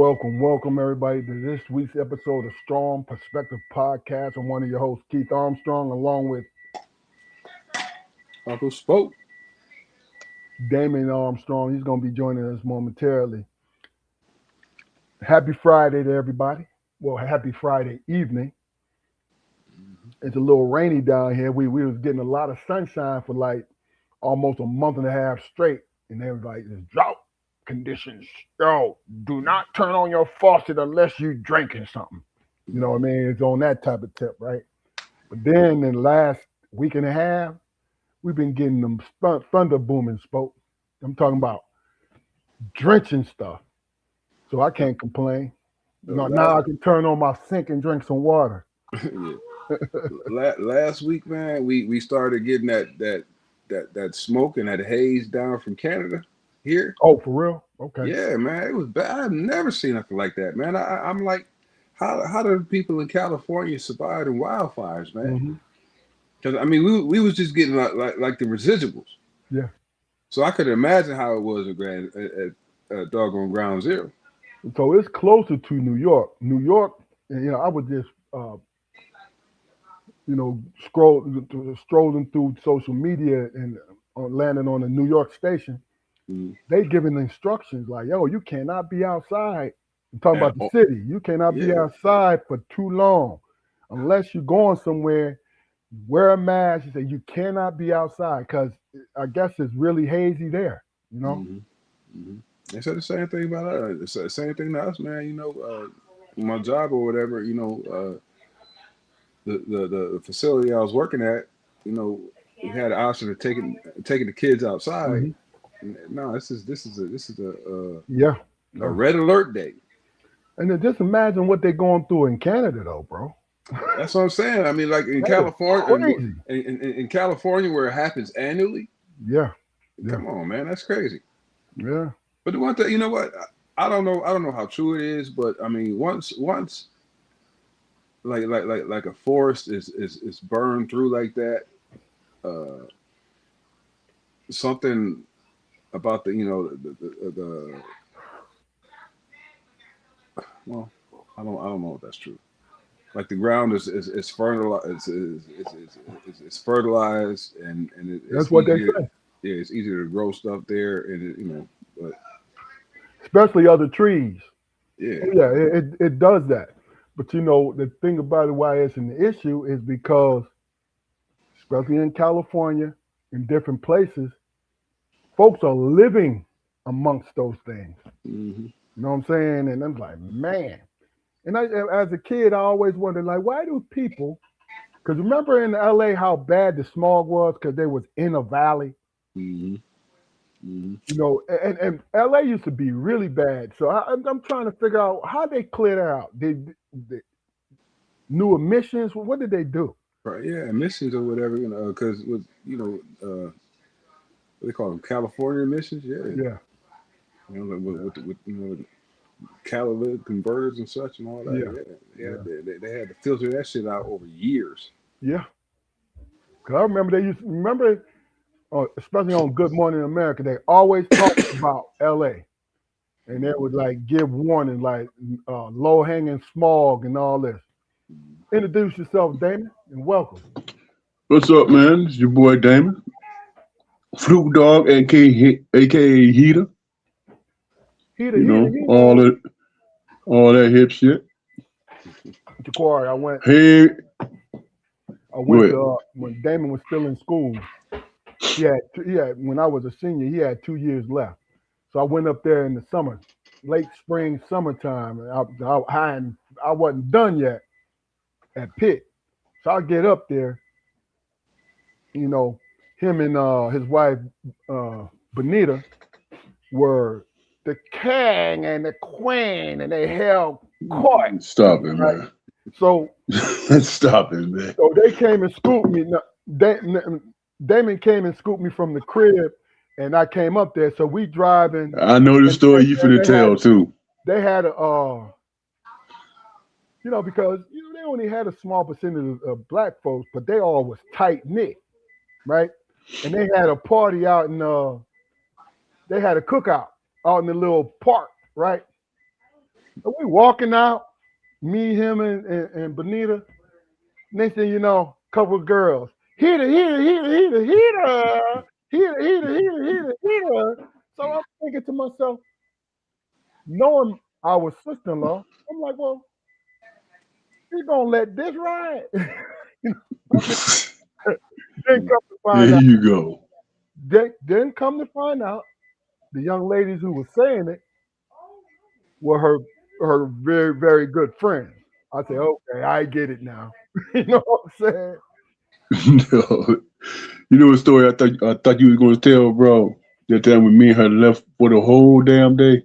welcome everybody to this week's episode of Strong Perspective Podcast. I'm one of your hosts, Keith Armstrong, along with Uncle Spoke. Damon Armstrong. He's going to be joining us momentarily. Happy Friday to everybody. Well, happy Friday evening. It's a little rainy down here. We was getting a lot of sunshine for like almost a month and a half straight, and they was like, "It's drought conditions. Yo, do not turn on your faucet unless you drinking something." You know what I mean? It's on that type of tip, right? But then in the last week and a half, we've been getting them thunder booming spoke. I'm talking about drenching stuff. So I can't complain. Now I can turn on my sink and drink some water. Last week, man, we started getting that smoke and that haze down from Canada here. Oh, for real? Okay. Yeah, man, it was bad. I've never seen nothing like that, man. I'm like, how do people in California survive in wildfires, man? Because I mean, we was just getting like the residuals. Yeah. So I could imagine how it was at doggone ground zero. So it's closer to New York. New York, I would just strolling through social media and landing on a New York station. They giving instructions like, yo, you cannot be outside. I'm talking about the city. You cannot be outside for too long unless you're going somewhere. Wear a mask. You say you cannot be outside because I guess it's really hazy there. They said the same thing about us. It's the same thing to us, man. My job or whatever. The facility I was working at. We had an option of taking the kids outside. No, this is a red alert day. And then just imagine what they're going through in Canada, though, bro. That's what I'm saying. I mean, like in California, in California, where it happens annually. Yeah. Come on, man, that's crazy. Yeah. But the one thing, you know what? I don't know how true it is, but I mean, once like a forest is burned through like that, something about the well, I don't know if that's true. Like the ground is fertilized, it's fertilized, and that's what they say. Yeah, it's easier to grow stuff there, and but especially other trees. Yeah, it does that. But the thing about it, why it's an issue, is because, especially in California, in different places, folks are living amongst those things. You know what I'm saying? And I'm like, man. And as a kid, I always wondered, like, why do people? Because remember in LA how bad the smog was because they was in a valley. And LA used to be really bad. So I'm trying to figure out how they cleared that out. They new emissions. What did they do? Right, yeah, emissions or whatever. Because with what they call them, California emissions. Yeah. With catalytic converters and such and all that. They had to filter that shit out over years. Yeah. Because I remember especially on Good Morning America, they always talked about LA. And they would like give warning, like low hanging smog and all this. Introduce yourself, Damon, and welcome. What's up, man? It's your boy Damon. Fluke Dog, aka Heater. Heater. All that hip shit. Jaquari, I went when Damon was still in school. He had when I was a senior, he had 2 years left. So I went up there in the summer, late spring, summertime. And I wasn't done yet at Pitt. So I get up there, him and his wife, Benita, were the king and the queen, and they held court. Stop it, right? Man. So stop it, man. So they came and scooped me. Damon came and scooped me from the crib, and I came up there. So we driving. I know the story you finna tell too. They had a, because they only had a small percentage of black folks, but they all was tight knit, right? And they had a party out in they had a cookout out in the little park, right? And we walking out, me, him, and Benita. Next thing you know, couple of girls. Heater, heater, heater, heater, heater, heater, heater, heater, heater, heater. So I'm thinking to myself, knowing our sister-in-law, I'm like, well, he's gonna let this ride. You know, then come to There find out, you go. then come to find out, the young ladies who were saying it were her very very good friends. I say, okay, I get it now. You know what I'm saying? No. You know a story I thought you was gonna tell, bro. That time when me and her left for the whole damn day.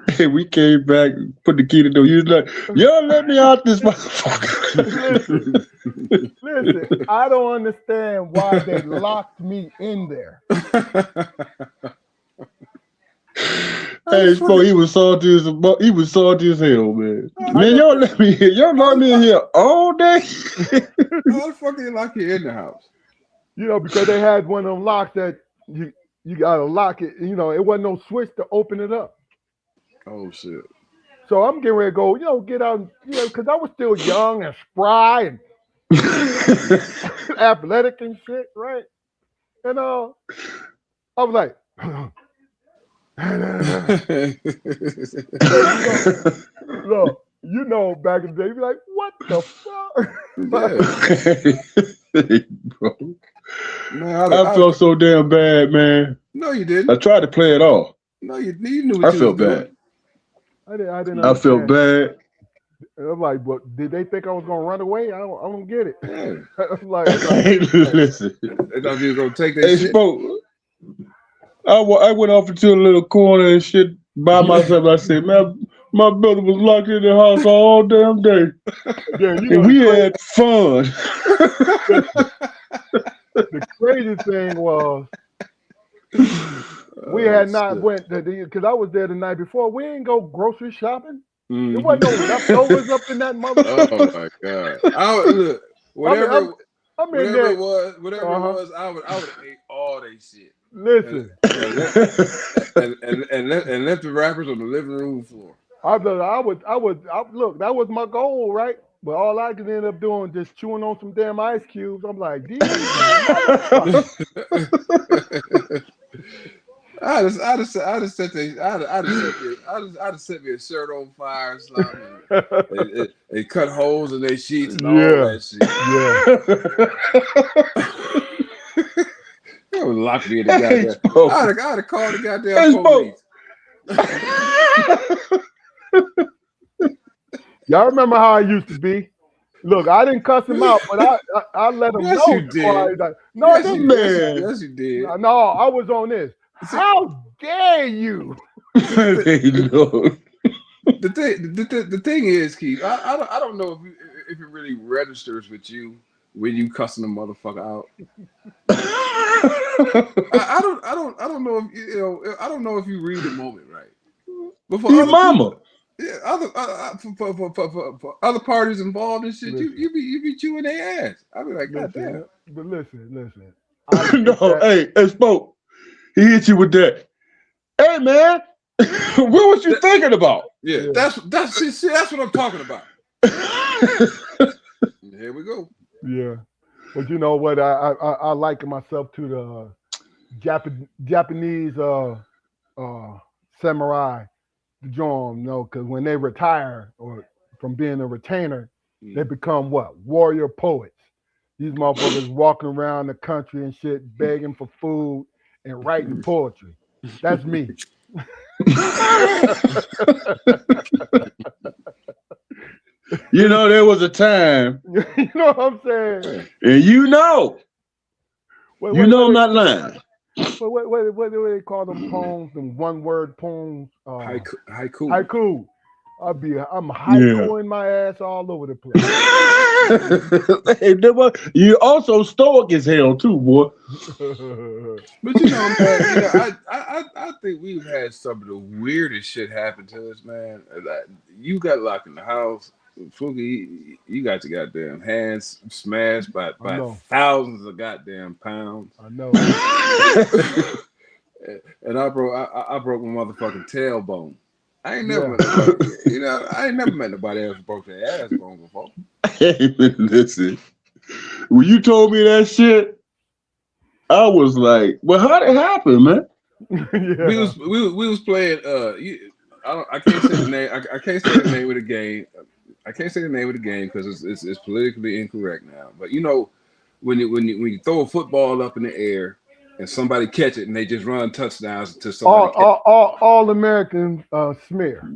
Hey, we came back, put the key in the door. You was like, y'all let me out this motherfucker. Listen, I don't understand why they locked me in there. Hey, Spo, he was salty as hell, man. Man, y'all let me in. Y'all locked me in here all day. How the fuck they lock you in the house? You know, because they had one of them locks that you gotta lock it. You know, it wasn't no switch to open it up. Oh shit. So I'm getting ready to go, get out, because I was still young and spry and athletic and shit, right? And I was like, look, back in the day, you be like, what the fuck? Hey, bro. Man, I felt so damn bad, man. No, you I didn't. tried to play it off. No, you knew what I you felt was doing. bad. I didn't I felt understand. bad. And I'm like, but did they think I was gonna run away? I don't get it. Yeah. I'm like, Hey, listen. They thought you was gonna take that Hey, shit. Spo, I went off into a little corner and shit by myself. I said, man, my brother was locked in the house all damn day. then And we had fun. the crazy thing was we had not went because I was there the night before. We didn't go grocery shopping. Mm-hmm. There wasn't no leftovers up in that motherfucker. Oh my god! Look, whatever it was, I would have ate all that shit. Listen, and left the wrappers on the living room floor. I look. That was my goal, right? But all I could end up doing just chewing on some damn ice cubes. I'm like, these I'd have set me a shirt on fire or something, and cut holes in their sheets and all that shit. Yeah. They would lock me in the goddamn. I'd have called the goddamn police. Y'all remember how I used to be? Look, I didn't cuss him out, but I let him know. You did. No, yes, I didn't. Yes, you did. No, I was on this. How dare you? The thing is, Keith, I don't know if it really registers with you when you cussing a motherfucker out. I don't know if I don't know if you read the moment right. But for other mama. For other parties involved and shit, you be chewing their ass. I be like, God damn. But listen. No, hey, Spoke. He hit you with that. Hey man, what was you thinking about? Yeah, that's what I'm talking about. Here we go. Yeah, but you know what? I liken myself to the Japanese samurai, the John, because when they retire or from being a retainer, they become what? Warrior poets. These motherfuckers walking around the country and shit, begging for food and writing poetry. That's me. You know, there was a time. You know what I'm saying? And you know I'm not lying. What do they call them poems? Them one-word poems? Haiku. I'm haikuing my ass all over the place. Hey, you also stoic as hell too, boy. But you know, man, I think we've had some of the weirdest shit happen to us, man. You got locked in the house. Fluky, you got your goddamn hands smashed by thousands of goddamn pounds. I know. and I broke my motherfucking tailbone. I ain't never met nobody, I ain't never met nobody else who broke their ass bone before. Hey, listen, when you told me that shit, I was like, "Well, how'd it happen, man?" We was playing. I can't say the name. I can't say the name of the game. I can't say the name of the game because it's politically incorrect now. But when you throw a football up in the air and somebody catch it and they just run touchdowns to somebody. All American smear.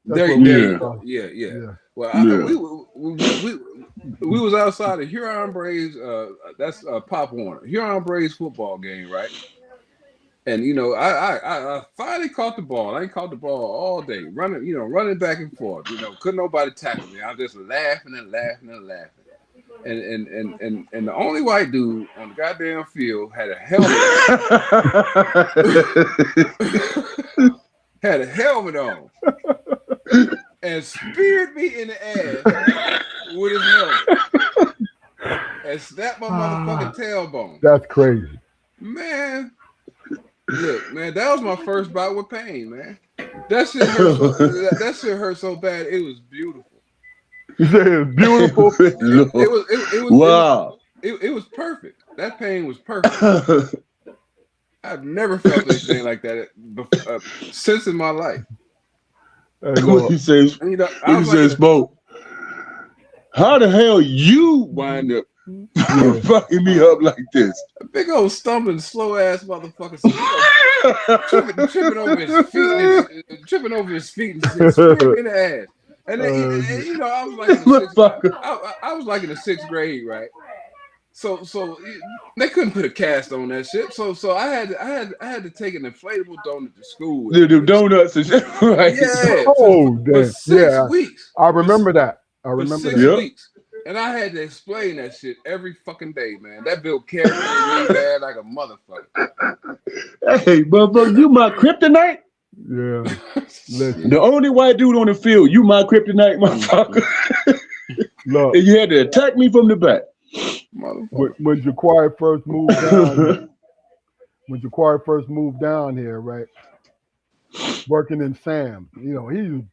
There you go. Yeah. Well, we was outside of Huron Braves. That's Pop Warner. Huron Braves football game, right? And I finally caught the ball. I ain't caught the ball all day, running back and forth. Couldn't nobody tackle me. I was just laughing and laughing and laughing. And the only white dude on the goddamn field had a helmet on, and speared me in the ass with his helmet, and snapped my motherfucking tailbone. That's crazy, man. Look, man, that was my first bout with pain, man. That shit hurt so bad. It was beautiful. You said it was beautiful. It was wow. It was perfect. That pain was perfect. I've never felt anything like that since in my life. What you say, Smoke? How the hell you wind up fucking me up like this? A big old stumbling, slow ass motherfucker. Tripping over his feet and screaming in the ass. And then, I was like in the sixth grade, right? So they couldn't put a cast on that shit. So I had to take an inflatable donut to school. The donuts and shit, right? Yeah. For 6 weeks. I remember that. For 6 weeks. And I had to explain that shit every fucking day, man. That bill carried me bad like a motherfucker. Hey, motherfucker, you my kryptonite? Yeah. Listen. The only white dude on the field, you my kryptonite, motherfucker. Look, and you had to attack me from the back. When Jaquari first moved down here, right? Working in Sam's, he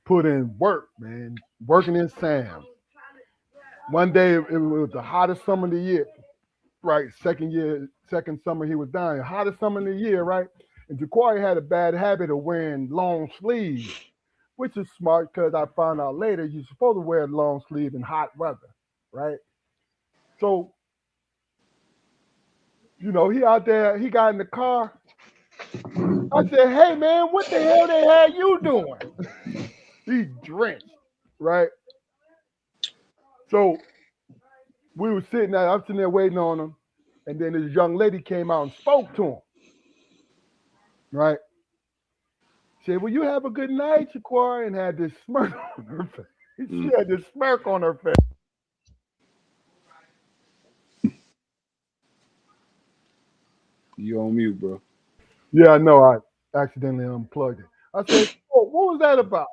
put in work, man. Working in Sam's. One day it was the hottest summer of the year, right? Second summer he was down here, hottest summer of the year, right? And Jaquari had a bad habit of wearing long sleeves, which is smart because I found out later you're supposed to wear long sleeves in hot weather, right? So, he out there, he got in the car. I said, hey, man, what the hell they had you doing? He drenched, right? So we were I'm sitting there waiting on him. And then this young lady came out and spoke to him. Right? Said, well, you have a good night, Jaquari, and had this smirk on her face. She had this smirk on her face. You on mute, bro. Yeah, I know. I accidentally unplugged it. I said, oh, what was that about?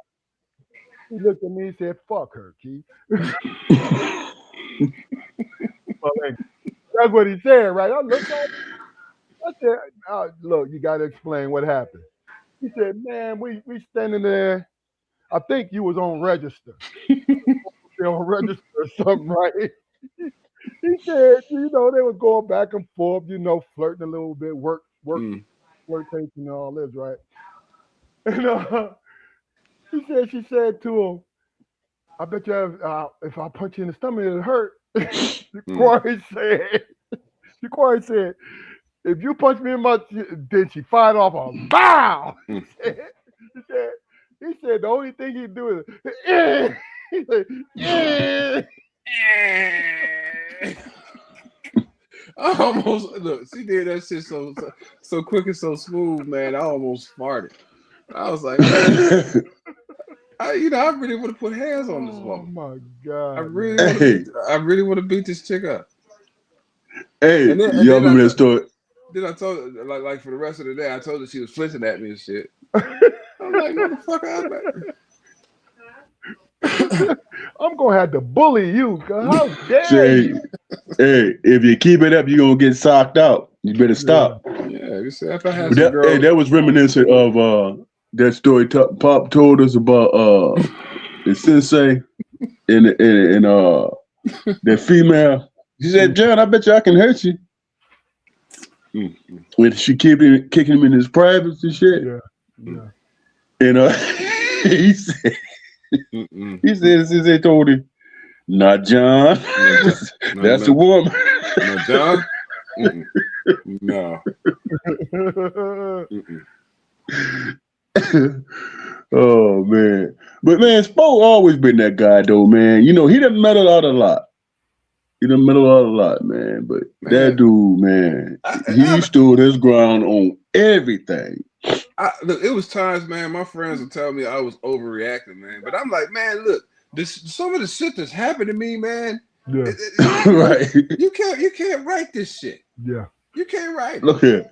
He looked at me and said, fuck her, Keith. That's what he said, right? I looked at him. I said, look, you got to explain what happened. He said, man, we standing there. I think you was on register. On register or something, right? He said, they were going back and forth, flirting a little bit, flirtation and all this, right? And she said to him, I bet you if I punch you in the stomach, it'll hurt. Jaquari said, if you punch me in my, then she fired off a bow. He said the only thing he'd do is, he said, I almost she did that shit so quick and so smooth, man. I almost farted. I was like, man, I really want to put hands on this woman. Oh my God! I really want to beat this chick up. Hey, you remember that story? Then I told her, like for the rest of the day, I told her she was flinching at me and shit. I'm like, motherfucker, I'm gonna have to bully you. How dare you? Hey, if you keep it up, you're gonna get socked out. You better stop. Yeah, Like I said, if I had some girls, hey, that was reminiscent of that story Pop told us about the sensei and that female. She said, "John, I bet you I can hurt you." When she kicking him in his privates and shit. Yeah. And he said, since they told him, "Not John, that's a woman." Not John. No. Oh man, but man, Spo always been that guy though, man. You know he done meddled out a lot. Man. But that dude, man, he stood his ground on everything. Look, it was times, man. My friends would tell me I was overreacting, man. But I'm like, man, look, some of the shit that's happened to me, man. Yeah. Right. You can't write this shit. Yeah. You can't write it. Look here.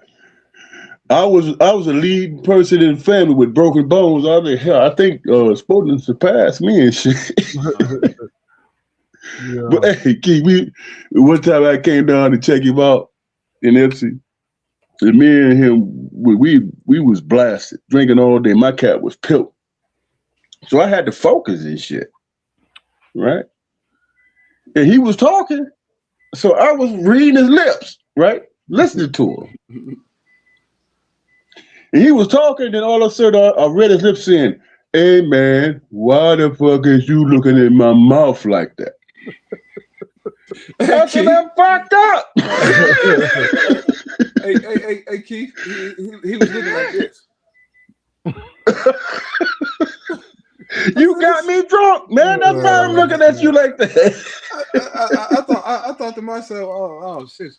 I was a lead person in the family with broken bones. I mean, hell, I think Spoden surpassed me and shit. Yeah. But hey, Keith, one time I came down to check him out in Ipsy, and me and him, we was blasted, drinking all day. My cat was pilled, so I had to focus and shit, right? And he was talking, so I was reading his lips, right, listening to him. And he was talking, then all of a sudden I read his lips saying, "Hey man, why the fuck is you looking in my mouth like that?" That's when I fucked up. hey, Keith, he was looking like this. You got me drunk, man. That's why I'm looking at you like that. I thought to myself, oh shit,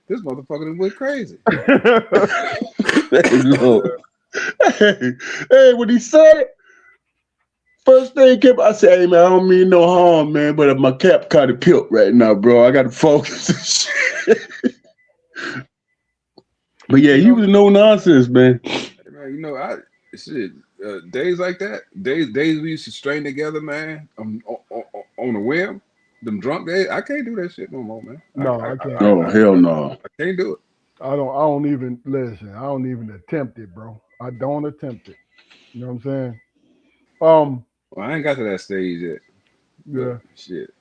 this motherfucker done went crazy. Hey, when he said it, first thing came, I said, "Hey man, I don't mean no harm, man, but my cap kind of peeled right now, bro. I got to focus." But yeah, he was no nonsense, man. Man, you know, days like that, days we used to strain together, man, on a whim. Them drunk days, I can't do that shit no more, man. No, I can't. Oh hell no. I can't do it. I don't even listen. I don't even attempt it, bro. I don't attempt it. You know what I'm saying? Well, I ain't got to that stage yet. Yeah. Shit.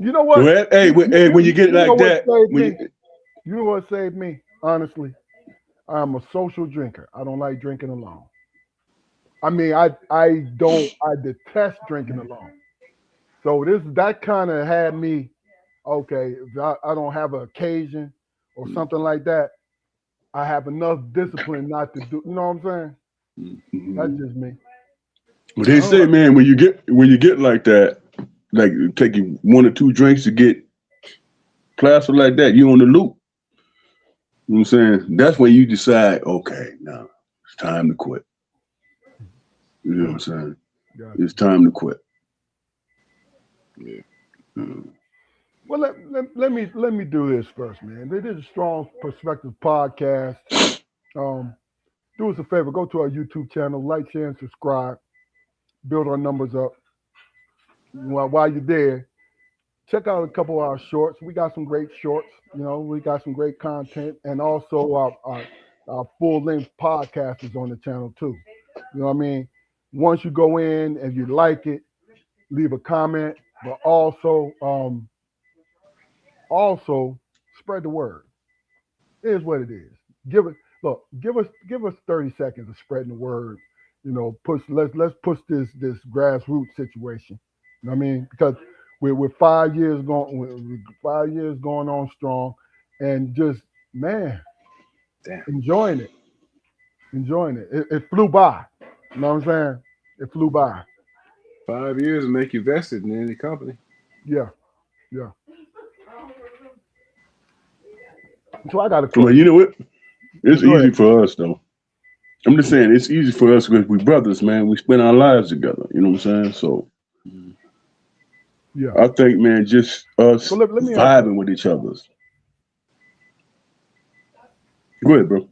You know what? Well, hey, when you get like that, you know what saved me? Honestly, I'm a social drinker. I don't like drinking alone. I mean, I detest drinking alone. So that kind of had me, okay, if I don't have an occasion or something like that, I have enough discipline not to do, you know what I'm saying? That's just me. Well, they say, man, when you get like that, like taking 1 or 2 drinks to get plastered like that, you on the loop. You know what I'm saying? That's when you decide, okay, now it's time to quit. You know what I'm saying? Yeah. It's time to quit. Yeah. Well, let me do this first, man. This is a Strong Perspective podcast. Do us a favor, go to our YouTube channel, like, share, and subscribe. Build our numbers up. While you're there, check out a couple of our shorts. We got some great shorts. You know, we got some great content, and also our full-length podcast is on the channel too. You know what I mean? Once you go in and you like it, leave a comment, but also spread the word. It is what it is. Give us 30 seconds of spreading the word. You know, let's push this grassroots situation. You know what I mean? Because we're 5 years going 5 years going on strong, and just enjoying it. It flew by. You know what I'm saying? It flew by. 5 years to make you vested in any company. Yeah. So I got a question. Well, you know what? It's easy for us though. I'm just saying it's easy for us because we brothers, man. We spend our lives together. You know what I'm saying? So yeah, I think, man, just us vibing with each other. Go ahead, bro.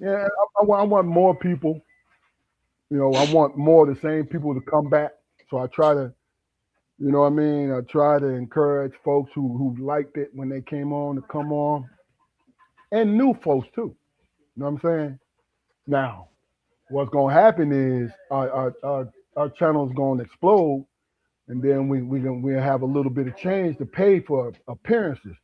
Yeah, I want more people. You know, I want more of the same people to come back. So I try to, you know what I mean? I try to encourage folks who liked it when they came on to come on. and new folks too. You know what I'm saying? Now, what's gonna happen is our channel's gonna explode, and then we have a little bit of change to pay for appearances,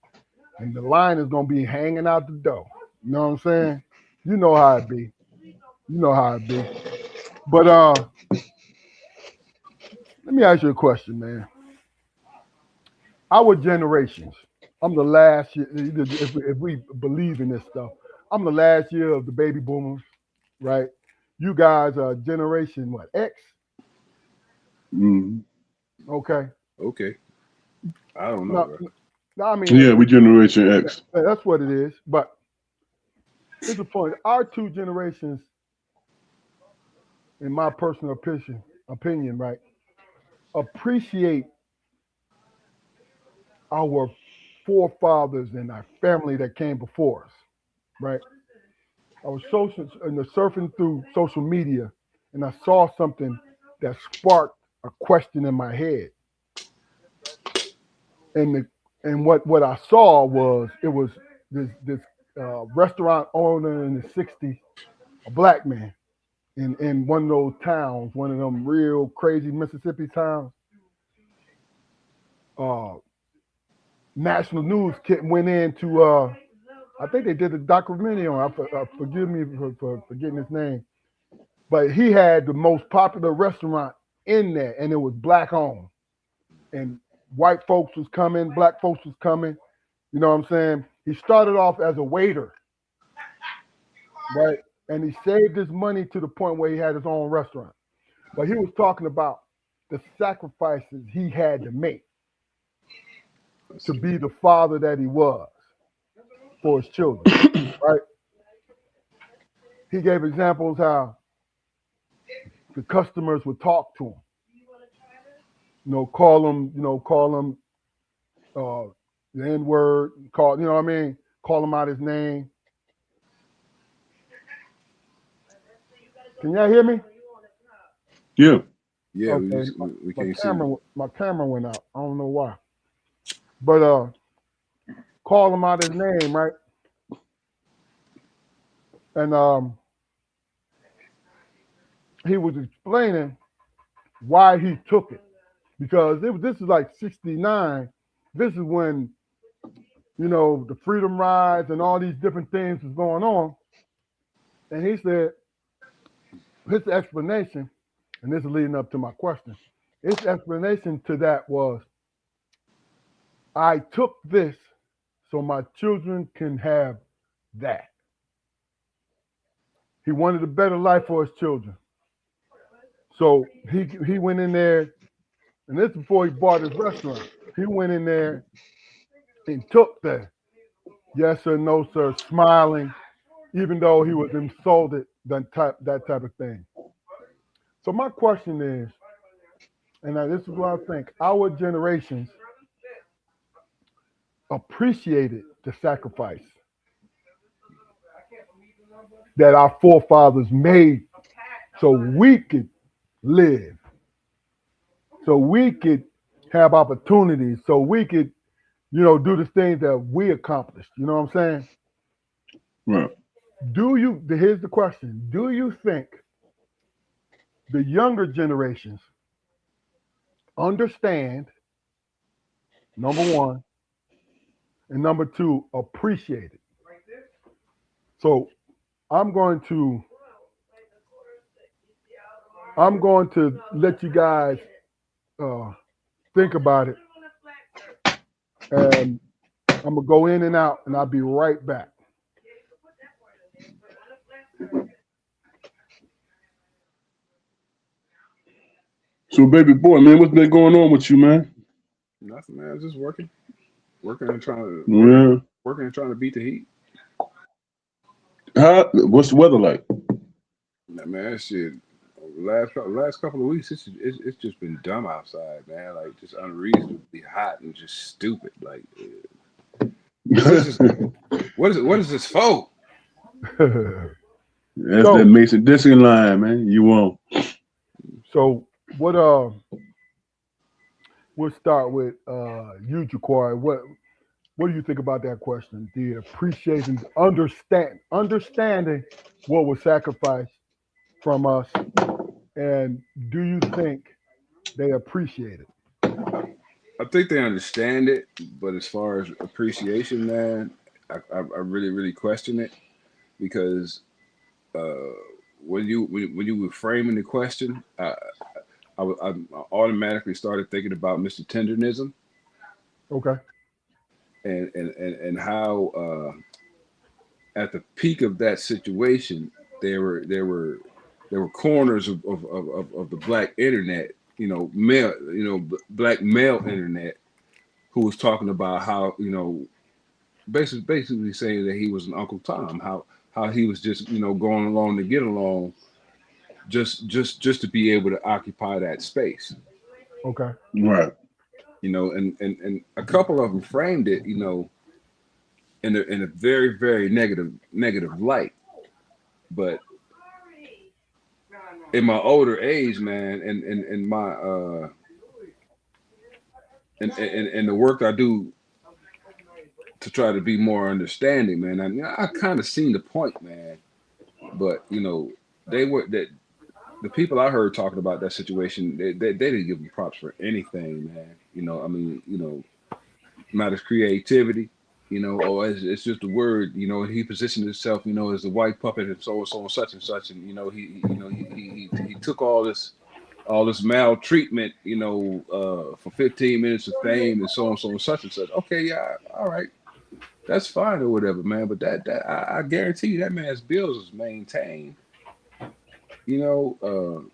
and the line is gonna be hanging out the door. You know what I'm saying? You know how it be. You know how it be. But let me ask you a question, man. Our generations. I'm the last year. If we believe in this stuff, I'm the last year of the baby boomers, right? You guys are generation what, X? Mhm. Okay. Okay. I don't know, No, bro. no, I mean Yeah, we Generation X. that's what it is. But here's the point: our two generations, in my personal opinion, right, appreciate our forefathers and our family that came before us, right? I was surfing through social media, and I saw something that sparked a question in my head. And what I saw was it was this restaurant owner in the '60s, a black man in one of those towns, one of them real crazy Mississippi towns. Uh, national news went into I think they did a documentary on. Forgive me for forgetting his name, but he had the most popular restaurant in there, and it was black owned. And white folks was coming, black folks was coming. You know what I'm saying? He started off as a waiter, right? And he saved his money to the point where he had his own restaurant. But he was talking about the sacrifices he had to make to be the father that he was for his children, right? He gave examples how the customers would talk to him, call him the N word, you know what I mean? Call him out his name. Can y'all hear me? Yeah. Yeah, Okay, we can't see you. my camera went out. I don't know why, but call him out his name, right? And he was explaining why he took it because this is like '69. This is when the freedom rides and all these different things was going on. And he said his explanation, and this is leading up to my question. His explanation to that was, I took this so my children can have that. He wanted a better life for his children. So he went in there, and this is before he bought his restaurant. He went in there and took the yes or no, sir, smiling, even though he was insulted, that type of thing. So my question is, and this is what I think, our generations appreciated the sacrifice that our forefathers made so we could live, so we could have opportunities, so we could, do the things that we accomplished. You know what I'm saying? Right. Here's the question. Do you think the younger generations understand, number one, and number two, appreciate it? So I'm going to let you guys think about it, and I'm gonna go in and out, and I'll be right back. So, baby boy, man, what's been going on with you, man? Nothing, man. Just working and trying to Yeah. working and trying to beat the heat. What's the weather like? Nah, man, that shit. Last couple of weeks, it's just been dumb outside, man. Like just unreasonably hot and just stupid. Like, what is this? What is this for? That's So that Mason Dixon line, man. You won't. so what we'll start with you, Jaquari. What do you think about that question? The appreciation, understanding what was sacrificed from us, and do you think they appreciate it? I think they understand it, but as far as appreciation, man, I really really question it because uh, when you were framing the question, I automatically started thinking about Mr. Tendernism Okay. and how at the peak of that situation there were corners of the black internet, male, black male internet, who was talking about how basically saying that he was an Uncle Tom, how he was just going along to get along, just to be able to occupy that space, Okay. Right. and a couple of them framed it, in a very very negative light, but in my older age, man, and my and the work I do to try to be more understanding, man. I kind of seen the point, man. But they were that the people I heard talking about that situation, they didn't give them props for anything, man. I mean, not his creativity, or it's just a word, he positioned himself, as a white puppet and so and such and such, and he took all this maltreatment, for 15 minutes of fame and so and such and such. Okay, yeah, all right, that's fine or whatever, man. But that I guarantee you that man's bills is maintained. We all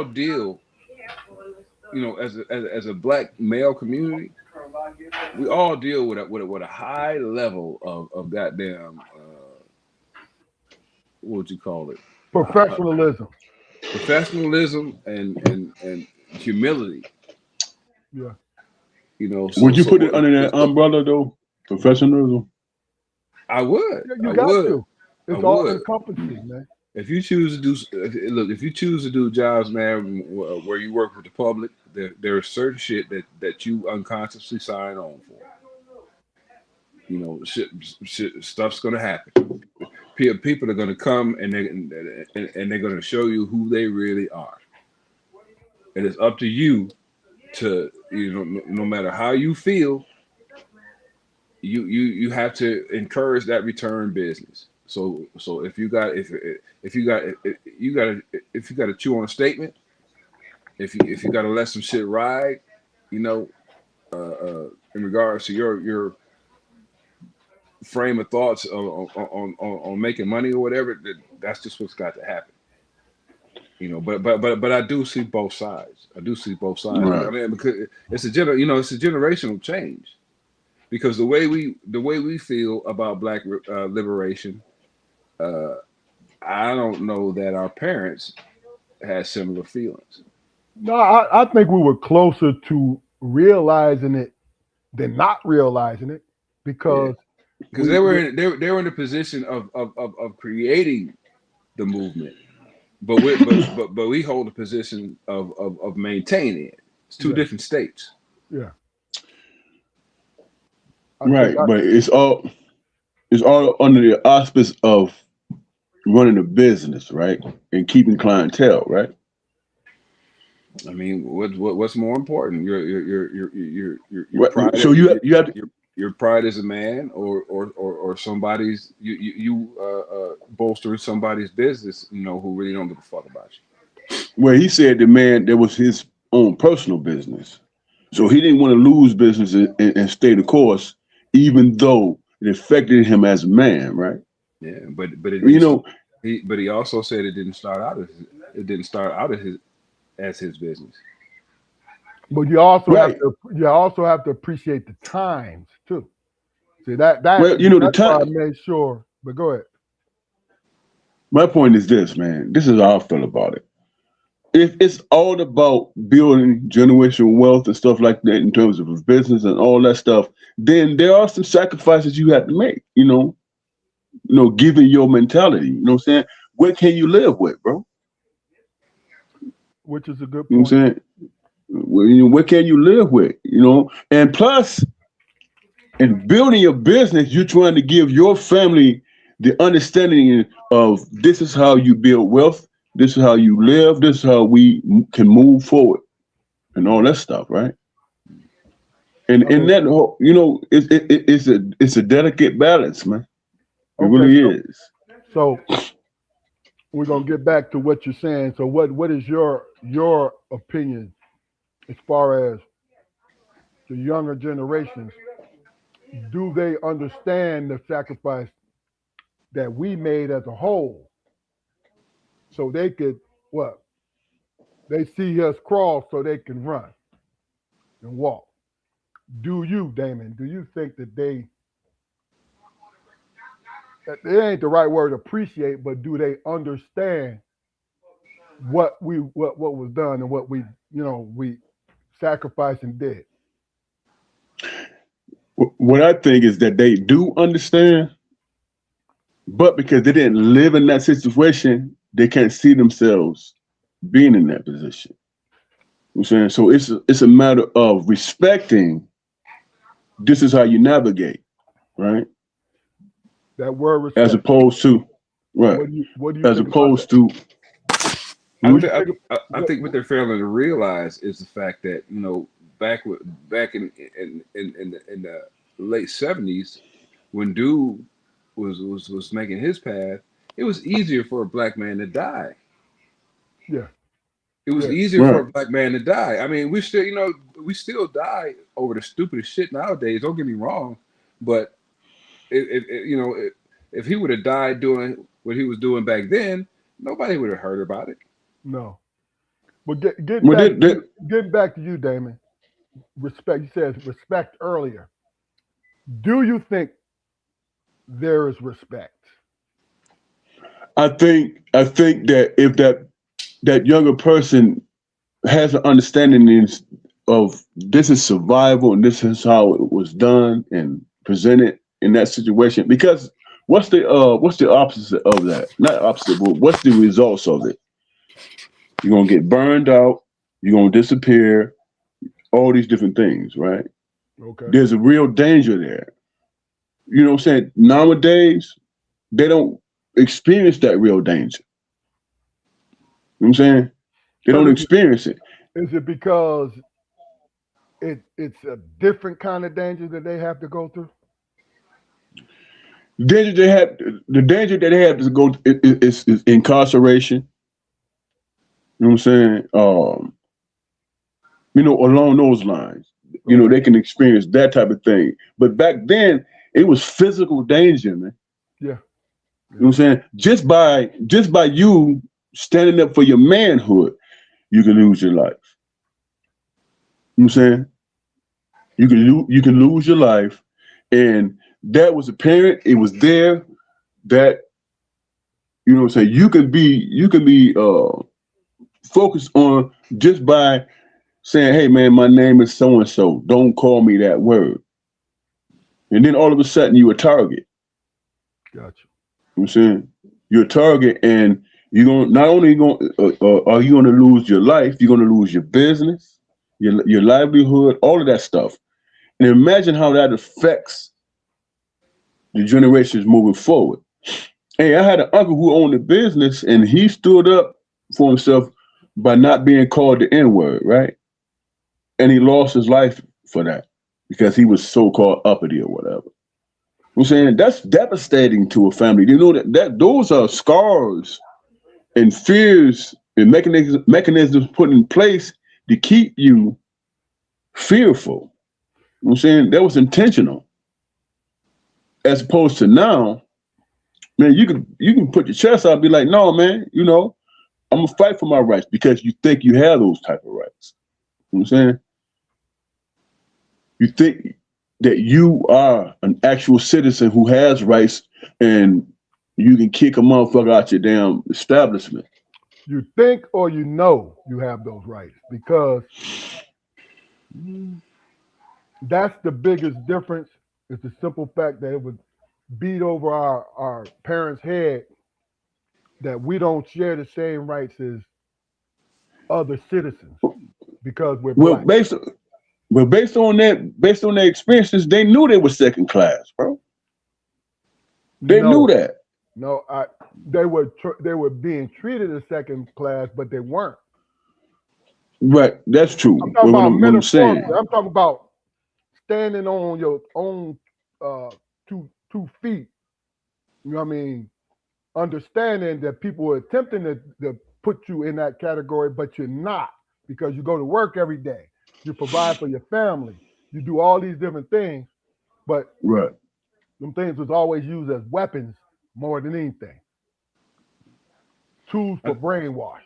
deal, as a black male community, we all deal with a high level of goddamn what would you call it? Professionalism. Professionalism and humility. Yeah. Would you put it under that umbrella though? Professionalism? I would. You I got would. to. It's I all would. encompassing, man. If you choose to do, if you choose to do jobs, man, where you work with the public, there is certain shit that you unconsciously sign on for. Shit, stuff's gonna happen. People are gonna come and they're gonna show you who they really are. And it's up to you to, no matter how you feel, you have to encourage that return business. So if you got to chew on a statement, if you got to let some shit ride, in regards to your frame of thoughts on making money or whatever, that's just what's got to happen. But I do see both sides. Right. I mean, because it's a generational change. Because the way we feel about black liberation, I don't know that our parents had similar feelings. No, I think we were closer to realizing it than not realizing it because Because they were in the position of creating the movement, but we hold the position of maintaining it. It's two different states. Yeah. Right, but it's all under the auspice of running a business, right, and keeping clientele, right. I mean, what's more important? Your pride. So you have to, your pride as a man, or somebody's bolstering somebody's business, who really don't give a fuck about you. Well, he said the man that was his own personal business, so he didn't want to lose business and stay the course, even though it affected him as a man, right? Yeah, but it, he also said it didn't start out as his business. But you also have to appreciate the times too. See that well, the time. I made sure. But go ahead. My point is this, man. This is how I feel about it. If it's all about building generational wealth and stuff like that in terms of business and all that stuff, then there are some sacrifices you have to make. Given your mentality. You know what I'm saying? What can you live with, bro? Which is a good point. You know what I'm saying? What can you live with? you know. And plus, in building your business, you're trying to give your family the understanding of this is how you build wealth, this is how you live, this is how we can move forward, and all that stuff, right? And I mean, that whole, it's a delicate balance, man. It okay, really is. so we're gonna get back to what you're saying. So what is your opinion as far as the younger generations? Do they understand the sacrifice that we made as a whole? So they could what? They see us crawl so they can run and walk. Do you, Damon? Do you think that it ain't the right word appreciate, but do they understand what was done and what we sacrificed and did? What I think is that they do understand, but because they didn't live in that situation, they can't see themselves being in that position. You know what I'm saying? So it's a matter of respecting this is how you navigate, right? That word As respect. opposed to right. What do you As think about that? opposed to I What do hmm? you think I, think? I think what they're failing to realize is the fact that back in the late '70s when dude was making his path, it was easier for a black man to die. Yeah, It was yeah. easier for Right. a black man to die. I mean, we still die over the stupidest shit nowadays. Don't get me wrong, but if he would have died doing what he was doing back then, nobody would have heard about it. No. But getting Well, back to you, Damon. Respect. You said respect earlier. Do you think there is respect? I think that if that younger person has an understanding of this is survival and this is how it was done and presented in that situation, because what's the opposite of that? Not opposite, but what's the results of it? You're gonna get burned out. You're gonna disappear. All these different things, right? Okay. There's a real danger there. You know what I'm saying? Nowadays, they don't experience that real danger. You know what I'm saying? They Because don't experience it. is it because it's a different kind of danger that they have to go through? Danger they have, the danger that they have to go is incarceration. You know what I'm saying? Along those lines, Okay. they can experience that type of thing. But back then, it was physical danger, man. Yeah. You know Yeah. what I'm saying? Just by you standing up for your manhood, you can lose your life. You know what I'm saying? You can lose your life, and that was apparent. It was there that what I'm saying. You can be focused on just by saying, "Hey, man, my name is so and so. Don't call me that word." And then all of a sudden, you a target. Gotcha. You know what I'm saying? You're a target, and you're going not only going are you going to lose your life, you're going to lose your business, your livelihood, all of that stuff. And imagine how that affects the generations moving forward. Hey, I had an uncle who owned a business, and he stood up for himself by not being called the N word, right? And he lost his life for that because he was so called uppity or whatever. I'm saying that's devastating to a family. You know that those are scars and fears and mechanisms put in place to keep you fearful. You know what I'm saying that was intentional, as opposed to now, man. You can put your chest out, and be like, no, man. I'm gonna fight for my rights because you think you have those type of rights. You know what I'm saying you think that you are an actual citizen who has rights, and you can kick a motherfucker out your damn establishment. You think or you know you have those rights because that's the biggest difference. It's the simple fact that it would beat over our parents' head that we don't share the same rights as other citizens because we're Well, black. basically. But based on their experiences, they knew they were second class, bro. They knew No, that. no, they were being treated as second class, but they weren't. Right, that's true. I'm talking But about what I'm saying, metaphorically. I'm talking about standing on your own two feet. You know what I mean? Understanding that people are attempting to put you in that category, but you're not, because you go to work every day. You provide for your family. You do all these different things, but right? them things was always used as weapons more than anything. Tools for brainwash.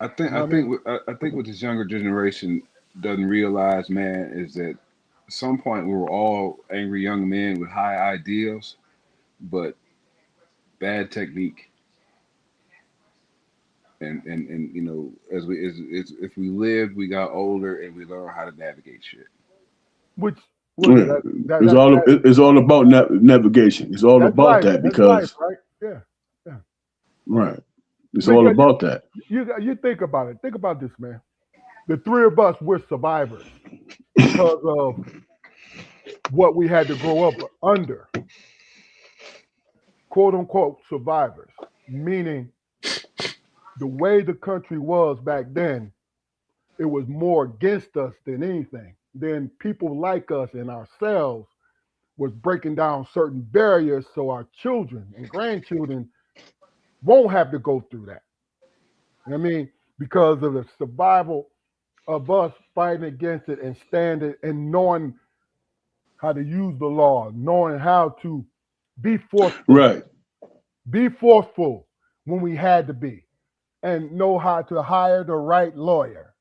I think You know I what I mean? think I think what this younger generation doesn't realize, man, is that at some point we were all angry young men with high ideals, but bad technique. And you know, as if we lived, we got older and we learned how to navigate shit. Which what is Yeah. that? That It's all about navigation. It's all that's about life. that That's life, because right? Yeah, yeah. right. It's all Because about that. you think about it. Think about this, man. The three of us, we're survivors because of what we had to grow up under, quote unquote survivors, meaning the way the country was back then, it was more against us than anything. Then people like us and ourselves was breaking down certain barriers so our children and grandchildren won't have to go through that. You know what I mean? Because of the survival of us fighting against it and standing and knowing how to use the law, knowing how to be forceful, Right. be forceful when we had to be, and know how to hire the right lawyer.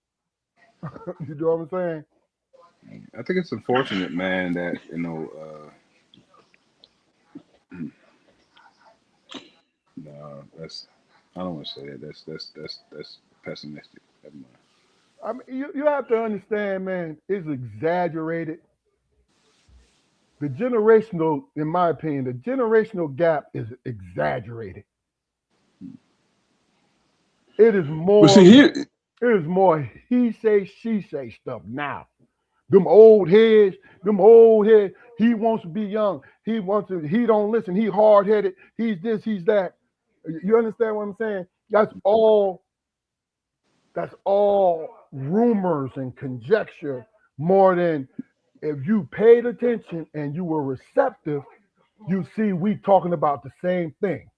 You know what I'm saying? I think it's unfortunate, man, that no, that's I don't want to say that. That's pessimistic. Never mind. I mean, you have to understand, man, it's exaggerated. The generational, in my opinion, the generational gap is exaggerated. It is But see more, here, it is more he say, she say stuff now. Them old heads, he wants to be young. He don't listen. He hard headed. He's this, he's that. You understand what I'm saying? That's all rumors and conjecture more than if you paid attention and you were receptive, you see we talking about the same thing.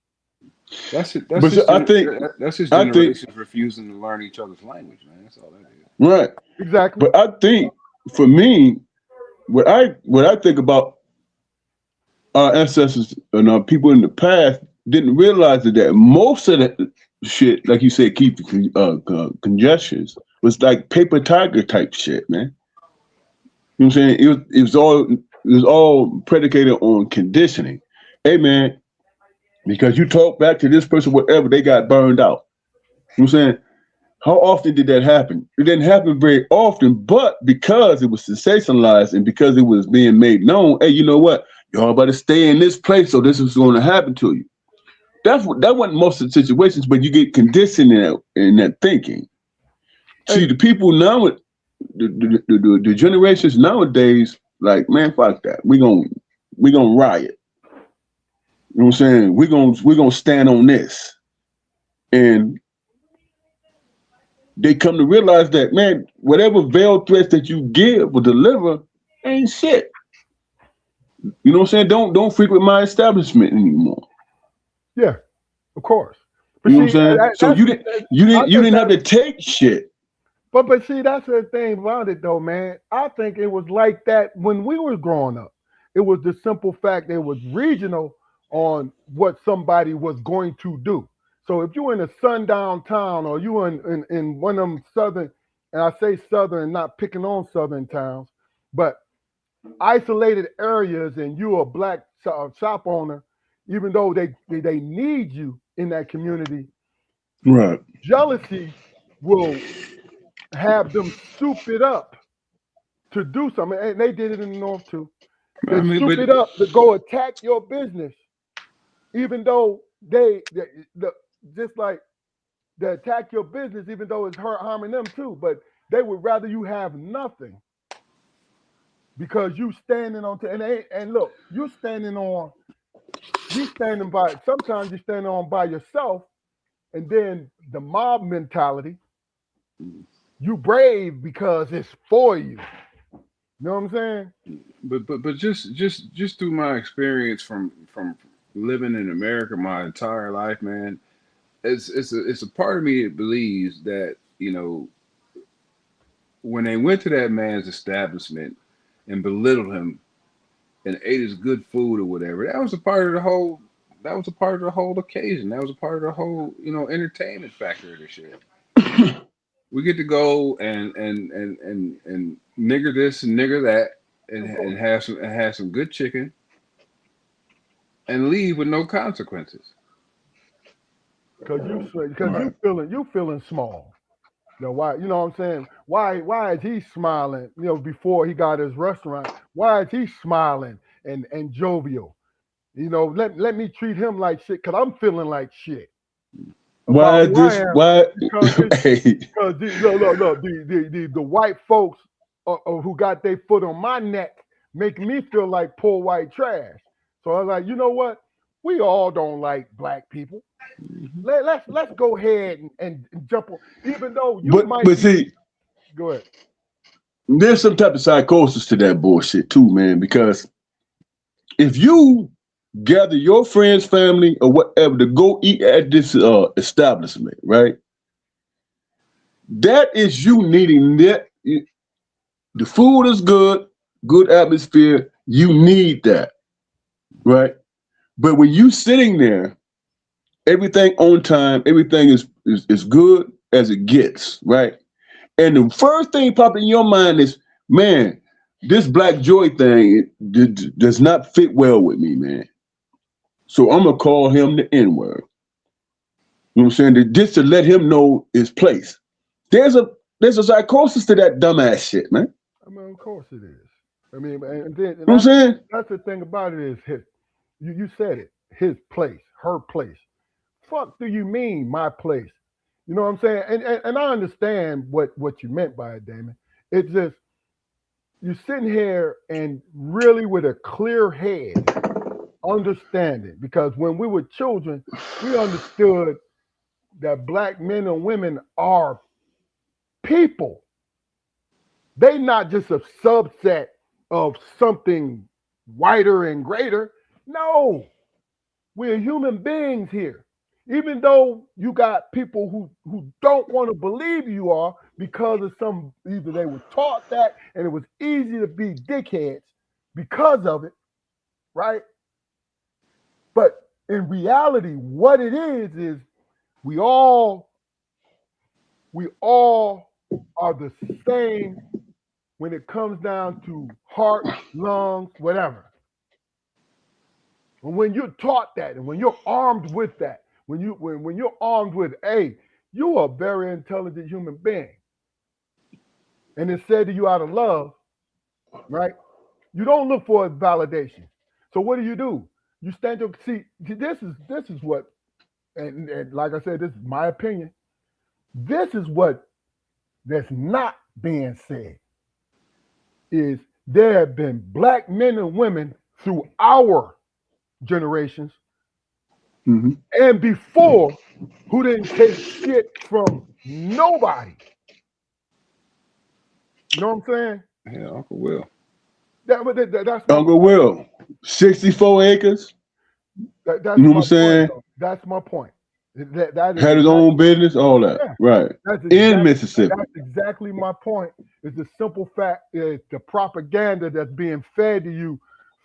That's it. That's but his. see, That's his I think generation refusing to learn each other's language, man. That's all that is. right. Exactly. But I think for me, what I think about our ancestors and our people in the past didn't realize that most of the shit, like you said, keep the congestions, was like paper tiger type shit, man. You know what I'm saying? It was all predicated on conditioning. Hey man, because you talk back to this person, whatever, they got burned out. You know what I'm saying? How often did that happen? It didn't happen very often, but because it was sensationalized and because it was being made known, hey, you know what? Y'all better stay in this place, so this is going to happen to you. That wasn't most of the situations, but you get conditioned in that thinking. See, And the people now, the generations nowadays, like, man, fuck that. We gonna riot. You know what I'm saying? We gonna stand on this. And they come to realize that, man, whatever veiled threats that you give or deliver ain't shit. You know what I'm saying? Don't frequent my establishment anymore. yeah, of course. But You know see, what I'm saying? So that's you didn't you I didn't you think didn't have that. to take shit. But see, that's the thing about it, though, man. I think it was like that when we were growing up. It was the simple fact that it was regional on what somebody was going to do. So if you're in a sundown town or you in one of them southern, and I say southern, not picking on southern towns, but isolated areas, and you're a black shop owner, even though they need you in that community, Right. jealousy will have them soup it up to do something. And they did it in the North too. I They mean, soup but it up to go attack your business, even though the just like they attack your business, even though it's harming them too. But they would rather you have nothing because you standing on and look, you standing by. Sometimes you're standing on by yourself, and then the mob mentality. You brave because it's for you. You know what I'm saying? But just through my experience from living in America my entire life, man, it's a part of me that believes that when they went to that man's establishment and belittled him and ate his good food or whatever, that was a part of the whole. That was a part of the whole occasion. That was a part of the whole, entertainment factor of the shit. We get to go and nigger this and nigger that and have some good chicken and leave with no consequences. Because you feeling small. Why? You know what I'm saying? Why is he smiling? Before he got his restaurant, why is he smiling and jovial? Let me treat him like shit because I'm feeling like shit. Why this? Why? Because look, the white folks who got their foot on my neck make me feel like poor white trash. So I was like, you know what? We all don't like black people. Let's go ahead and jump on, even though you might. But see, go ahead. There's some type of psychosis to that bullshit too, man. Because if you gather your friends, family, or whatever to go eat at this establishment, right? That is you needing that. The food is good atmosphere. You need that, right? But when you sitting there, everything on time, everything is good as it gets, right? And the first thing popping in your mind is, man, this Black Joy thing does not fit well with me, man. So I'm gonna call him the N-word. You know what I'm saying? Just to let him know his place. There's a psychosis to that dumbass shit, man. I mean, of course it is. I mean, and then You know what I'm saying? That's the thing about it is you said it, his place, her place. Fuck do you mean my place? You know what I'm saying? And I understand what you meant by it, Damon. It's just you're sitting here and really with a clear head, understanding. Because when we were children, we understood that black men and women are people. They not just a subset of something whiter and greater. No, we're human beings here. Even though you got people who don't want to believe you are because of either they were taught that and it was easy to be dickheads because of it, right? But in reality, what it is we all are the same when it comes down to heart, lungs, whatever. And when you're taught that, and when you're armed with that, when you're armed with, hey, you are a very intelligent human being, and it's said to you out of love, right? You don't look for validation. So what do? You stand your see. This is what, and like I said, this is my opinion. This is what that's not being said. Is there have been black men and women through our generations and before who didn't take shit from nobody. You know what I'm saying? Yeah, Uncle Will. That's Uncle Will. 64 acres. That's you know what I'm saying? That's my point. That is had his own business, all that. Yeah. Right. In Mississippi. That's exactly my point. It's the simple fact is the propaganda that's being fed to you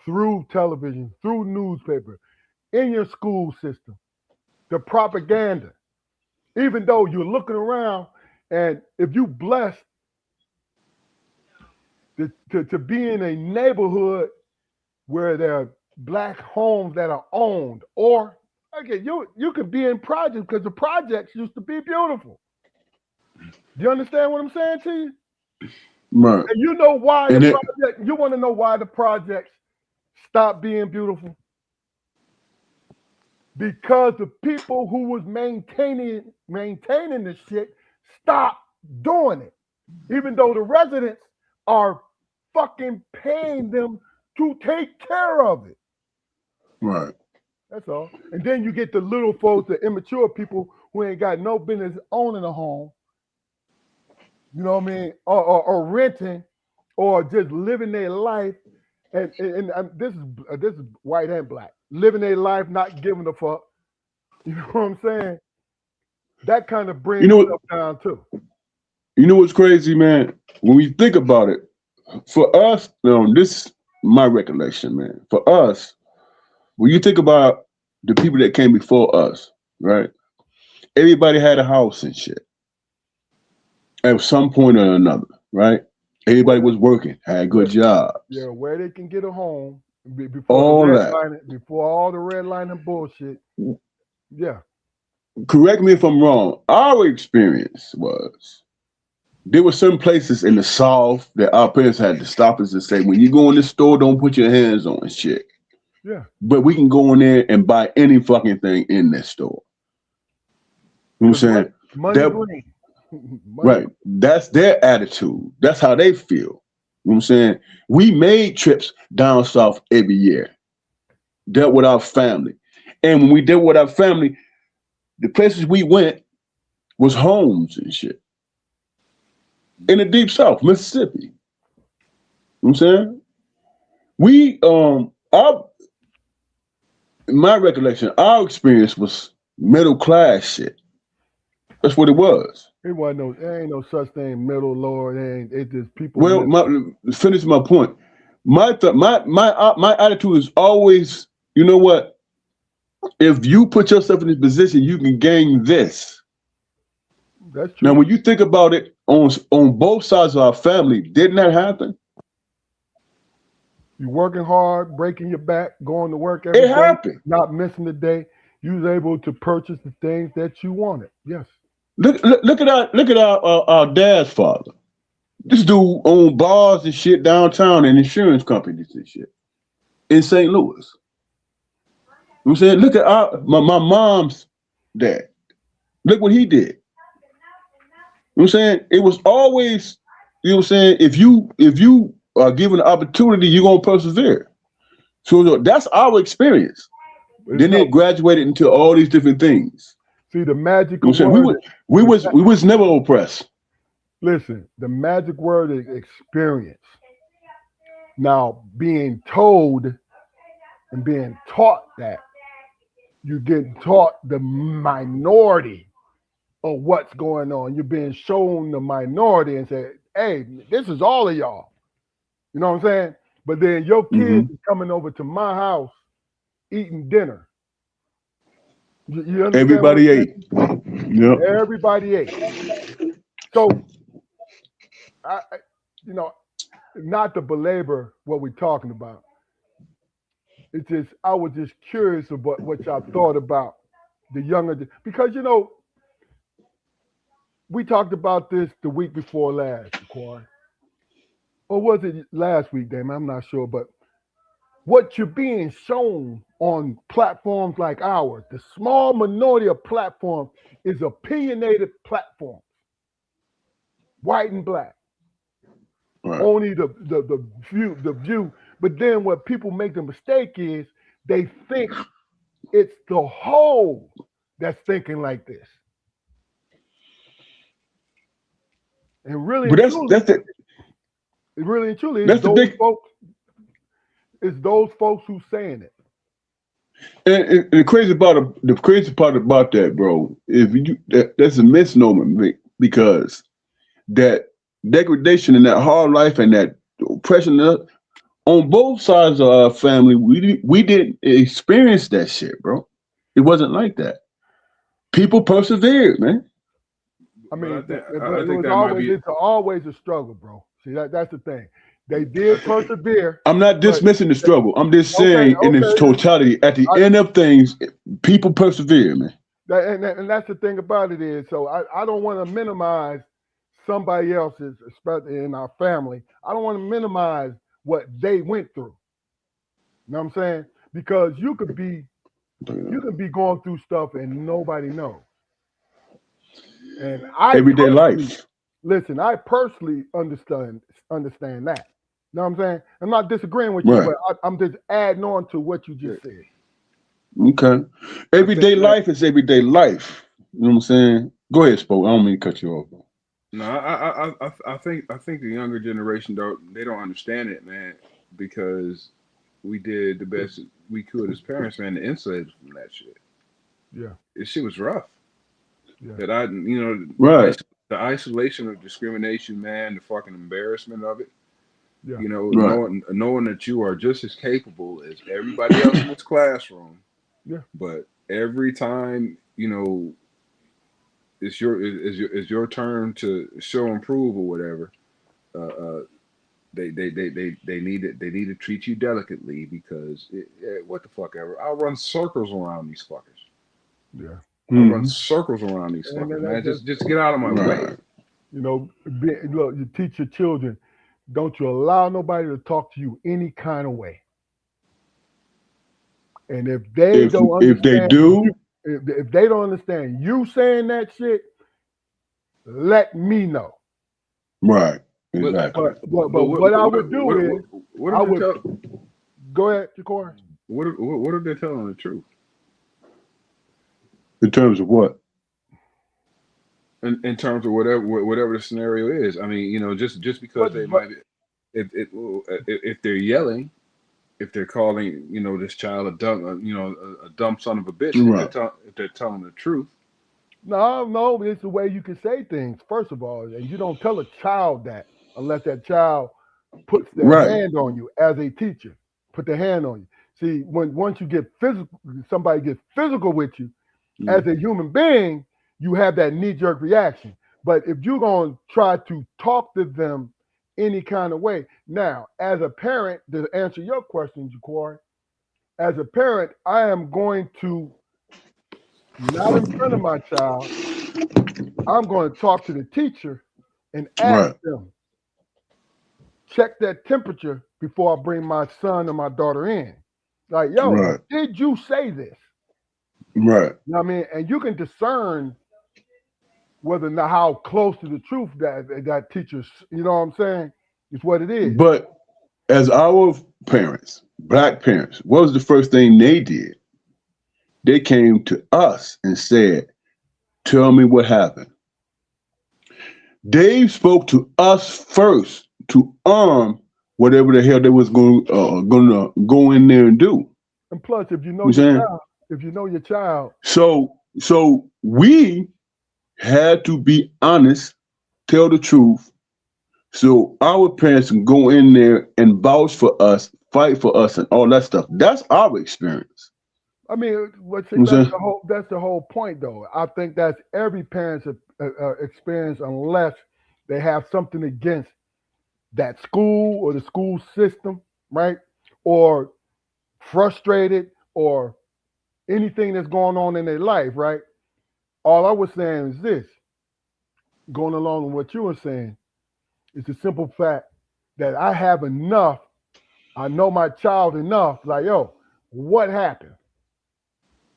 through television, through newspaper, in your school system. The propaganda. Even though you're looking around and if you blessed to be in a neighborhood where there are black homes that are owned, or okay, you could be in projects because the projects used to be beautiful. Do you understand what I'm saying to you? Right. And you know why you want to know why the projects stopped being beautiful? Because the people who was maintaining the shit stopped doing it. Even though the residents are fucking paying them to take care of it. Right. That's all. And then you get the little folks, the immature people who ain't got no business owning a home. You know what I mean? Or renting, or just living their life. And this is white and black. Living their life, not giving a fuck. You know what I'm saying? That kind of brings stuff down too. You know what's crazy, man? When we think about it, for us, this is my recollection, man. For us, when you think about the people that came before us, right? Everybody had a house and shit at some point or another, right? Everybody was working, had good jobs. Yeah, where they can get a home before all that. Before all the redlining bullshit. Yeah. Correct me if I'm wrong. Our experience was there were certain places in the South that our parents had to stop us and say, when you go in this store, don't put your hands on shit. Yeah. But we can go in there and buy any fucking thing in that store. You know what I'm saying? Money green. Right. That's their attitude. That's how they feel. You know what I'm saying? We made trips down south every year. Dealt with our family. And when we dealt with our family, the places we went was homes and shit. In the deep south, Mississippi. You know what I'm saying? We in my recollection, our experience was middle class shit. That's what it was. It wasn't no, there ain't no such thing, middle, lower. It just people. Well, finish my point. My attitude is always, you know what? If you put yourself in this position, you can gain this. That's true. Now, when you think about it, on both sides of our family, didn't that happen? You working hard, breaking your back, going to work every It day, happened. not missing the day. You was able to purchase the things that you wanted. Yes. Look at our dad's father. This dude owned bars and shit downtown and insurance companies and shit in St. Louis. You know what I'm saying? Look at my mom's dad. Look what he did. You know what I'm saying? It was always, you know what I'm saying, if you are given the opportunity, you're gonna persevere. So that's our experience. Then it graduated into all these different things. See, the magical word. We was never oppressed. Listen, the magic word is experience. Now, being told and being taught that, you're getting taught the minority of what's going on. You're being shown the minority and say, hey, this is all of y'all. You know what I'm saying? But then your kids is coming over to my house eating dinner. You understand? Everybody ate. Yep. Everybody ate. So, not to belabor what we're talking about. It's just, I was just curious about what y'all thought about the younger, because, we talked about this the week before last, Corey. Or was it last week, Damon? I'm not sure, but what you're being shown on platforms like ours, the small minority of platforms, is opinionated platforms, white and black. Right. Only the view. But then what people make the mistake is they think it's the whole that's thinking like this. And really, but that's it. Really and truly, it's those folks. It's those folks who's saying it. And the crazy part about that, bro, that's a misnomer, because that degradation and that hard life and that oppression on both sides of our family, we didn't experience that shit, bro. It wasn't like that. People persevered, man. I mean, it's always a struggle, bro. See, that's the thing. They did persevere. I'm not dismissing the struggle. I'm just saying in its totality, at the end of things, people persevere, man. And that's the thing about it is, so I don't want to minimize somebody else's, especially in our family. I don't want to minimize what they went through. You know what I'm saying? Because you could be going through stuff and nobody knows. And everyday life. Listen, I personally understand that. know what I'm saying? I'm not disagreeing with you, Right. but I'm just adding on to what you just said. Okay. Everyday life is everyday life. You know what I'm saying? Go ahead, Spoke. I don't mean to cut you off. No, I think the younger generation they don't understand it, man, because we did the best we could as parents, man, to insulate us from that shit. Yeah, This shit was rough. yeah, That Right. the isolation of discrimination, man, the fucking embarrassment of it. yeah, Right. Knowing that you are just as capable as everybody else in this classroom, yeah. but every time it's your turn to show improve or whatever. Uh, they need to treat you delicately because what the fuck ever. I'll run circles around these fuckers. Yeah. I'll run Mm-hmm. circles around these And fuckers, then man. that's Just get out of my way. Right. look, you teach your children, don't you allow nobody to talk to you any kind of way. And if they don't If they understand do, if they don't understand you saying that shit, let me know. right. But Exactly. But what I would do is what I if they would tell go ahead, Jacor. what if they're telling the truth? In terms of what? In terms of whatever the scenario is. I mean, just because they But might be, if they're yelling, if they're calling, this child a dumb, a dumb son of a bitch, Right. if they're telling the truth. no, it's the way you can say things, first of all. And you don't tell a child that unless that child puts their Right. hand on you as a teacher. Put their hand on you. See, once you get physical, somebody gets physical with you, as a human being, you have that knee-jerk reaction. But if you're going to try to talk to them any kind of way, now, as a parent, to answer your question, Jacquari, as a parent, I am going to, not in front of my child, I'm going to talk to the teacher and ask Right. them, check that temperature before I bring my son or my daughter in. Like, yo, Right. did you say this? Right. You know what I mean? And you can discern whether or not how close to the truth that teacher's, you know what I'm saying? It's what it is. But as our parents, black parents, what was the first thing they did? They came to us and said, "Tell me what happened." They spoke to us first to arm whatever the hell they was going to go in there and do. And plus, if you know You your saying? child, if you know your child, So we had to be honest, tell the truth, so our parents can go in there and vouch for us, fight for us, and all that stuff. That's our experience. I mean, that's You know what I'm saying? the whole point, though. I think that's every parent's experience, unless they have something against that school or the school system, right? Or frustrated or anything that's going on in their life, right? All I was saying is this, going along with what you were saying, it's the simple fact that I have enough, I know my child enough, like, yo, what happened?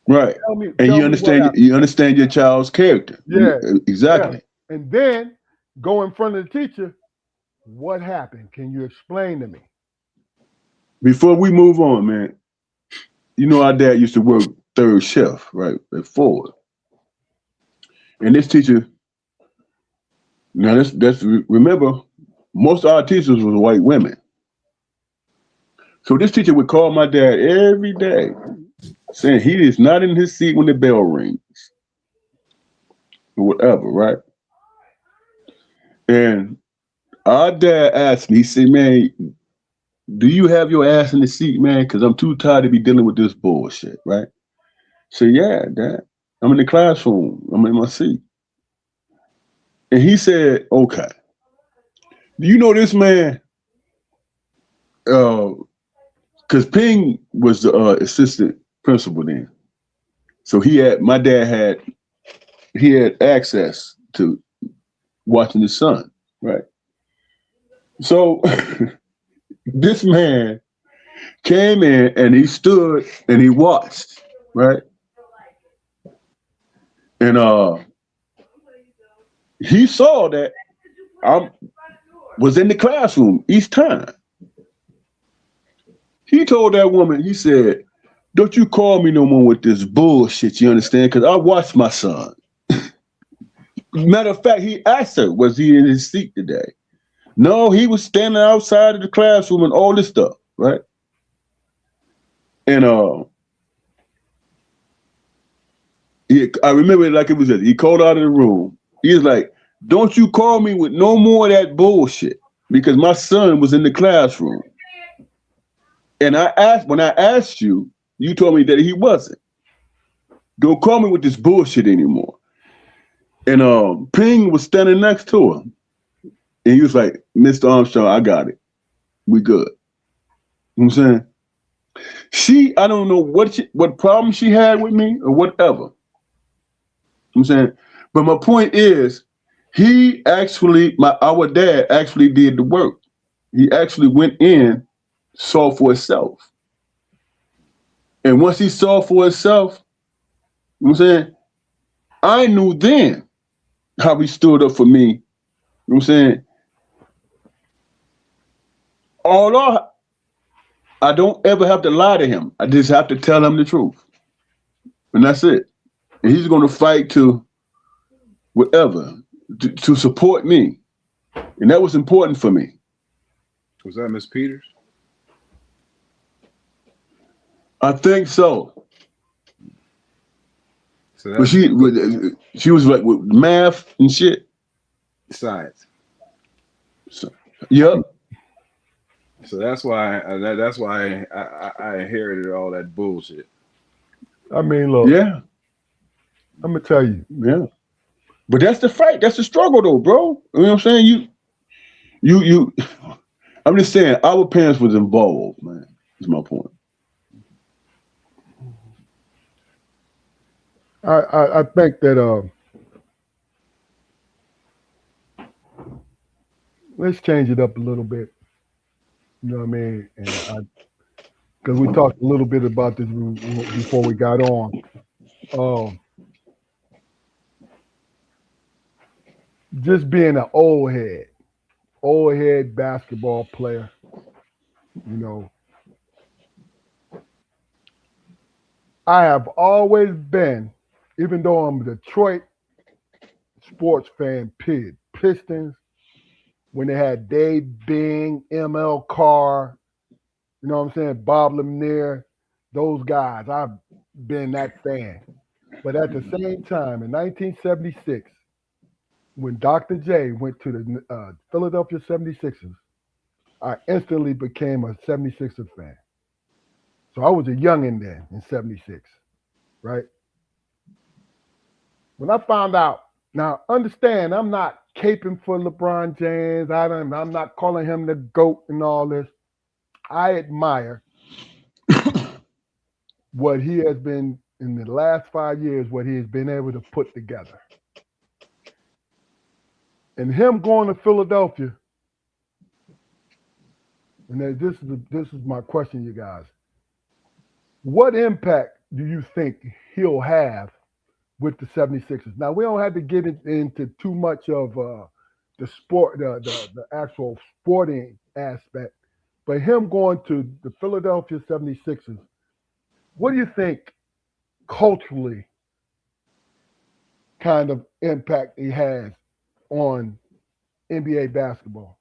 Right. Tell me And you what happened. understand your child's character. Yeah. Exactly. Yeah. And then go in front of the teacher, what happened? Can you explain to me? Before we move on, man, our dad used to work third shift, right, at Ford. And this teacher, now that's remember, most of our teachers was white women. So this teacher would call my dad every day, saying he is not in his seat when the bell rings, or whatever, right? And our dad asked me, he said, "Man, do you have your ass in the seat, man? Because I'm too tired to be dealing with this bullshit," right? So yeah, Dad, I'm in the classroom. I'm in my seat. And he said, "Okay. Do you know this man?" Because Ping was the assistant principal then. So my dad had access to watching his son, right? So this man came in and he stood and he watched, right? And he saw that I was in the classroom each time. He told that woman, he said, "Don't you call me no more with this bullshit, you understand? Because I watched my son." Matter of fact, he asked her, was he in his seat today? No, he was standing outside of the classroom and all this stuff, right? And I remember it like it was he called out of the room. He was like, "Don't you call me with no more of that bullshit, because my son was in the classroom. And when I asked you, you told me that he wasn't. Don't call me with this bullshit anymore." And Ping was standing next to him. And he was like, "Mr. Armstrong, I got it. We good." You know what I'm saying? I don't know what problem she had with me or whatever. You know what I'm saying? But my point is, our dad actually did the work. He actually went in, saw for himself. And once he saw for himself, you know what I'm saying? I knew then how he stood up for me. You know what I'm saying? Although I don't ever have to lie to him. I just have to tell him the truth. And that's it. And he's going to fight to whatever, to support me. And that was important for me. Was that Miss Peters? I think so. So but she was like with math and shit. Science. So, yep. So that's why I inherited all that bullshit. I mean, look. Yeah. I'm gonna tell you. Yeah. But that's the fight. That's the struggle, though, bro. You know what I'm saying? You. I'm just saying, our parents was involved, man. That's my point. I think that let's change it up a little bit. You know what I mean? And because we talked a little bit about this before we got on. Just being an old head basketball player, you know, I have always been, even though I'm a Detroit sports fan, Pistons, when they had Dave Bing, ML Carr, you know what I'm saying, Bob Lemire, those guys, I've been that fan. But at the same time, in 1976, when Dr. J went to the Philadelphia 76ers, I instantly became a 76er fan. So I was a youngin' then in 76, right? When I found out, now understand, I'm not caping for LeBron James. I'm not calling him the GOAT and all this. I admire what he has been in the last 5 years, what he has been able to put together. And him going to Philadelphia, and this is my question, you guys. What impact do you think he'll have with the 76ers? Now, we don't have to get into too much of the sport, the actual sporting aspect, but him going to the Philadelphia 76ers, what do you think culturally kind of impact he has on NBA basketball?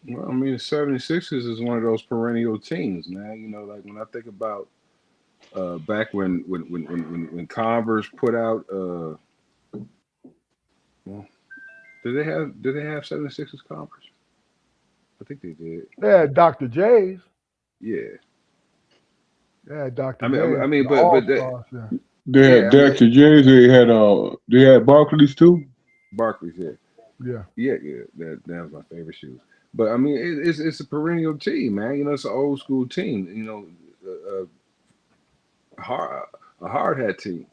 Well, I mean, the 76ers is one of those perennial teams, man. You know, like when I think about back when Converse put out, well, did they have 76ers Converse? I think they did. They had Dr. J's. Yeah. Yeah, Dr. I mean, J's. I mean, the but All-Stars, yeah. They had Dr. J's. They had Barclays too. Barclays, yeah. Yeah. Yeah. That was my favorite shoes. But I mean, it's a perennial team, man. You know, it's an old school team. You know, a hard hat team.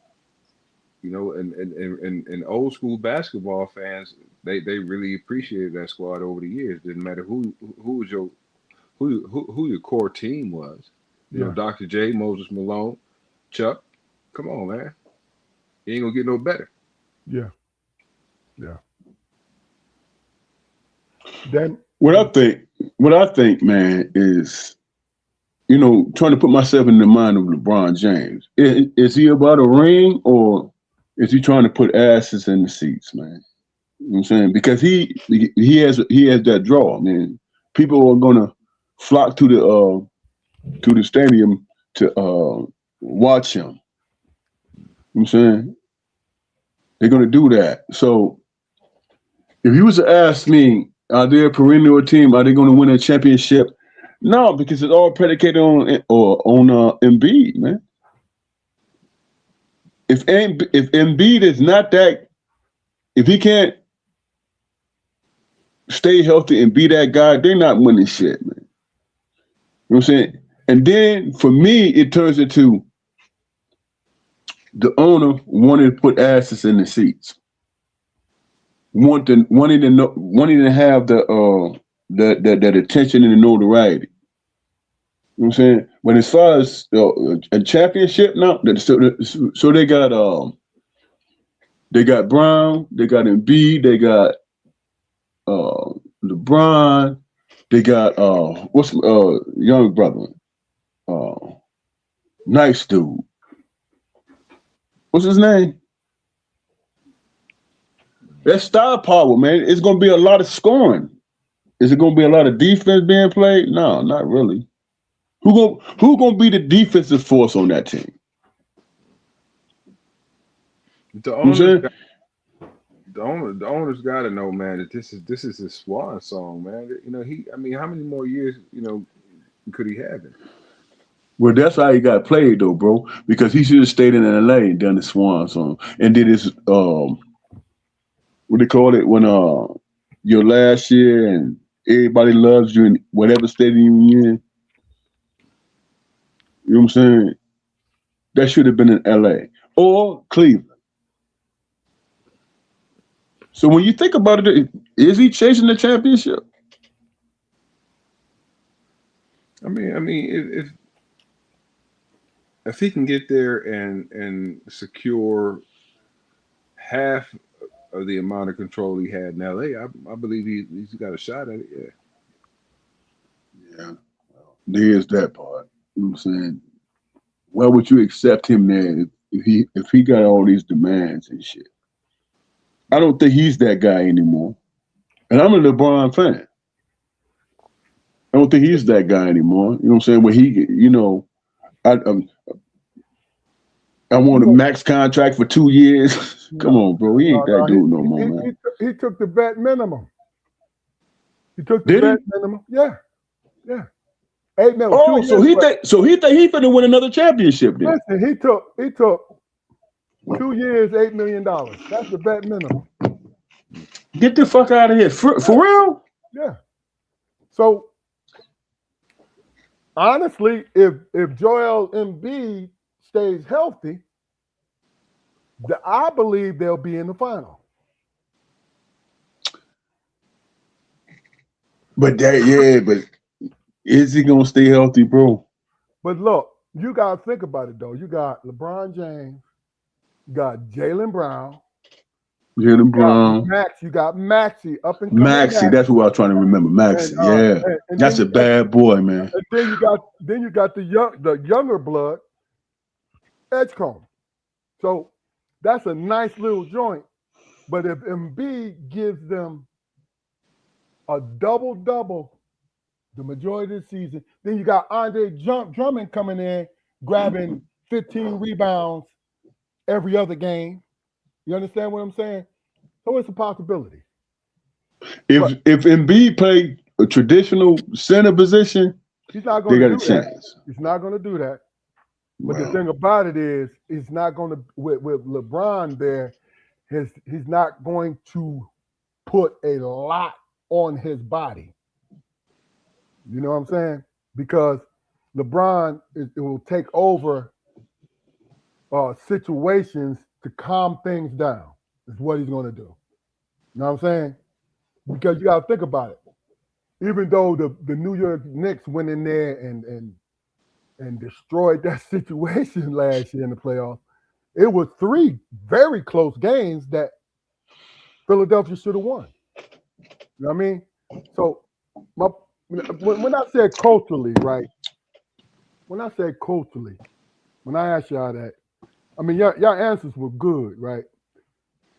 You know, and old school basketball fans, they really appreciated that squad over the years. Didn't matter who was who your core team was. You know, Dr. J, Moses Malone, Chuck. Come on, man. You ain't gonna get no better. Yeah. Then what I think what I think, man, is, trying to put myself in the mind of LeBron James. Is he about a ring, or is he trying to put asses in the seats, man? You know what I'm saying? Because he has that draw, man. People are gonna flock to the stadium to watch him. You know what I'm saying? They're gonna do that. So if you was to ask me, are they a perennial team? Are they gonna win a championship? No, because it's all predicated on Embiid, man. If Embiid is not that, if he can't stay healthy and be that guy, they're not winning shit, man. You know what I'm saying? And then for me, it turns into the owner wanting to put asses in the seats, wanting to have that attention and the notoriety. You know what I'm saying? But as far as a championship now, so they got Brown, they got Embiid, they got LeBron, they got what's young brother, nice dude. What's his name? That star power, man. It's gonna be a lot of scoring. Is it gonna be a lot of defense being played? No, not really. Who gonna be the defensive force on that team? The owners got to know, man, that this is his swan song, man. How many more years, could he have it? Well, that's how he got played, though, bro. Because he should have stayed in LA and done the swan song and did his what they call it when your last year and everybody loves you in whatever stadium you're in. You know what I'm saying? That should have been in LA or Cleveland. So when you think about it, is he chasing the championship? If he can get there and secure half of the amount of control he had in LA, I believe he's got a shot at it. Yeah. Yeah. There's that part. You know what I'm saying? Why would you accept him there if he got all these demands and shit? I don't think he's that guy anymore. And I'm a LeBron fan. I don't think he's that guy anymore. You know what I'm saying? Where he, I want a max contract for 2 years. Come on, bro. He ain't that dude no more, man. He took the vet minimum. He took the vet minimum. Yeah. 8 million. Oh, so he think he finna win another championship then. Listen, he took 2 years, $8 million. That's the vet minimum. Get the fuck out of here. For real? Yeah. So honestly, if Joel Embiid stays healthy, I believe they'll be in the final. But is he gonna stay healthy, bro? But look, you gotta think about it though. You got LeBron James, you got Jaylen Brown. You got Maxey up and coming. Maxey, that's what I was trying to remember. Maxey, and that's a bad boy, man. And then you got the younger blood, Edgecombe. So that's a nice little joint. But if Embiid gives them a double the majority of the season, then you got Andre Drummond coming in, grabbing 15 rebounds every other game. You understand what I'm saying? So it's a possibility. If Embiid played a traditional center position, he's not going to do that. Chance. He's not going to do that. But the thing about it is, he's not going to with LeBron there. He's not going to put a lot on his body. You know what I'm saying? Because LeBron it will take over situations to calm things down. Is what he's going to do. You know what I'm saying? Because you got to think about it. Even though the New York Knicks went in there and destroyed that situation last year in the playoffs, it was 3 very close games that Philadelphia should have won. You know what I mean? So when I said culturally, right? When I said culturally, when I asked y'all that, I mean, y'all answers were good, right?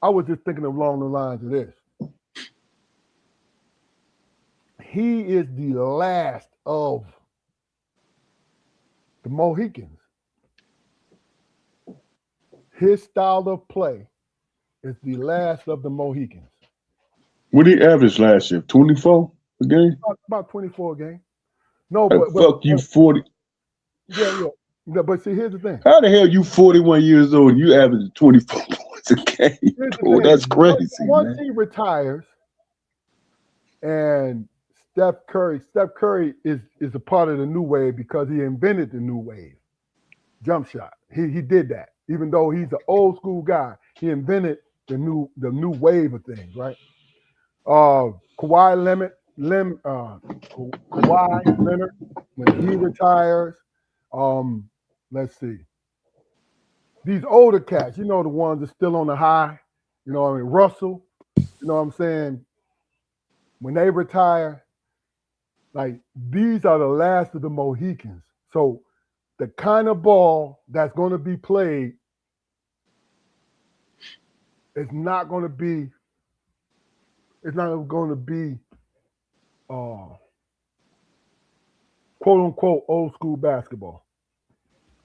I was just thinking along the lines of this. He is the last of the Mohicans. His style of play is the last of the Mohicans. What did he average last year? 24 a game? About 24 a game. No, but Fuck you, 40. yeah. No, but see, here's the thing. How the hell you 41 years old and you average 24 points a game, bro? That's crazy, Once man. he retires, and Steph Curry is a part of the new wave because he invented the new wave jump shot. He did that. Even though he's an old school guy, he invented the new wave of things, right? Kawhi Leonard, when he retires, let's see. These older cats, you know, the ones that are still on the high, you know what I mean? Russell, you know what I'm saying? When they retire, like these are the last of the Mohicans. So the kind of ball that's going to be played is not going to be, quote unquote old school basketball,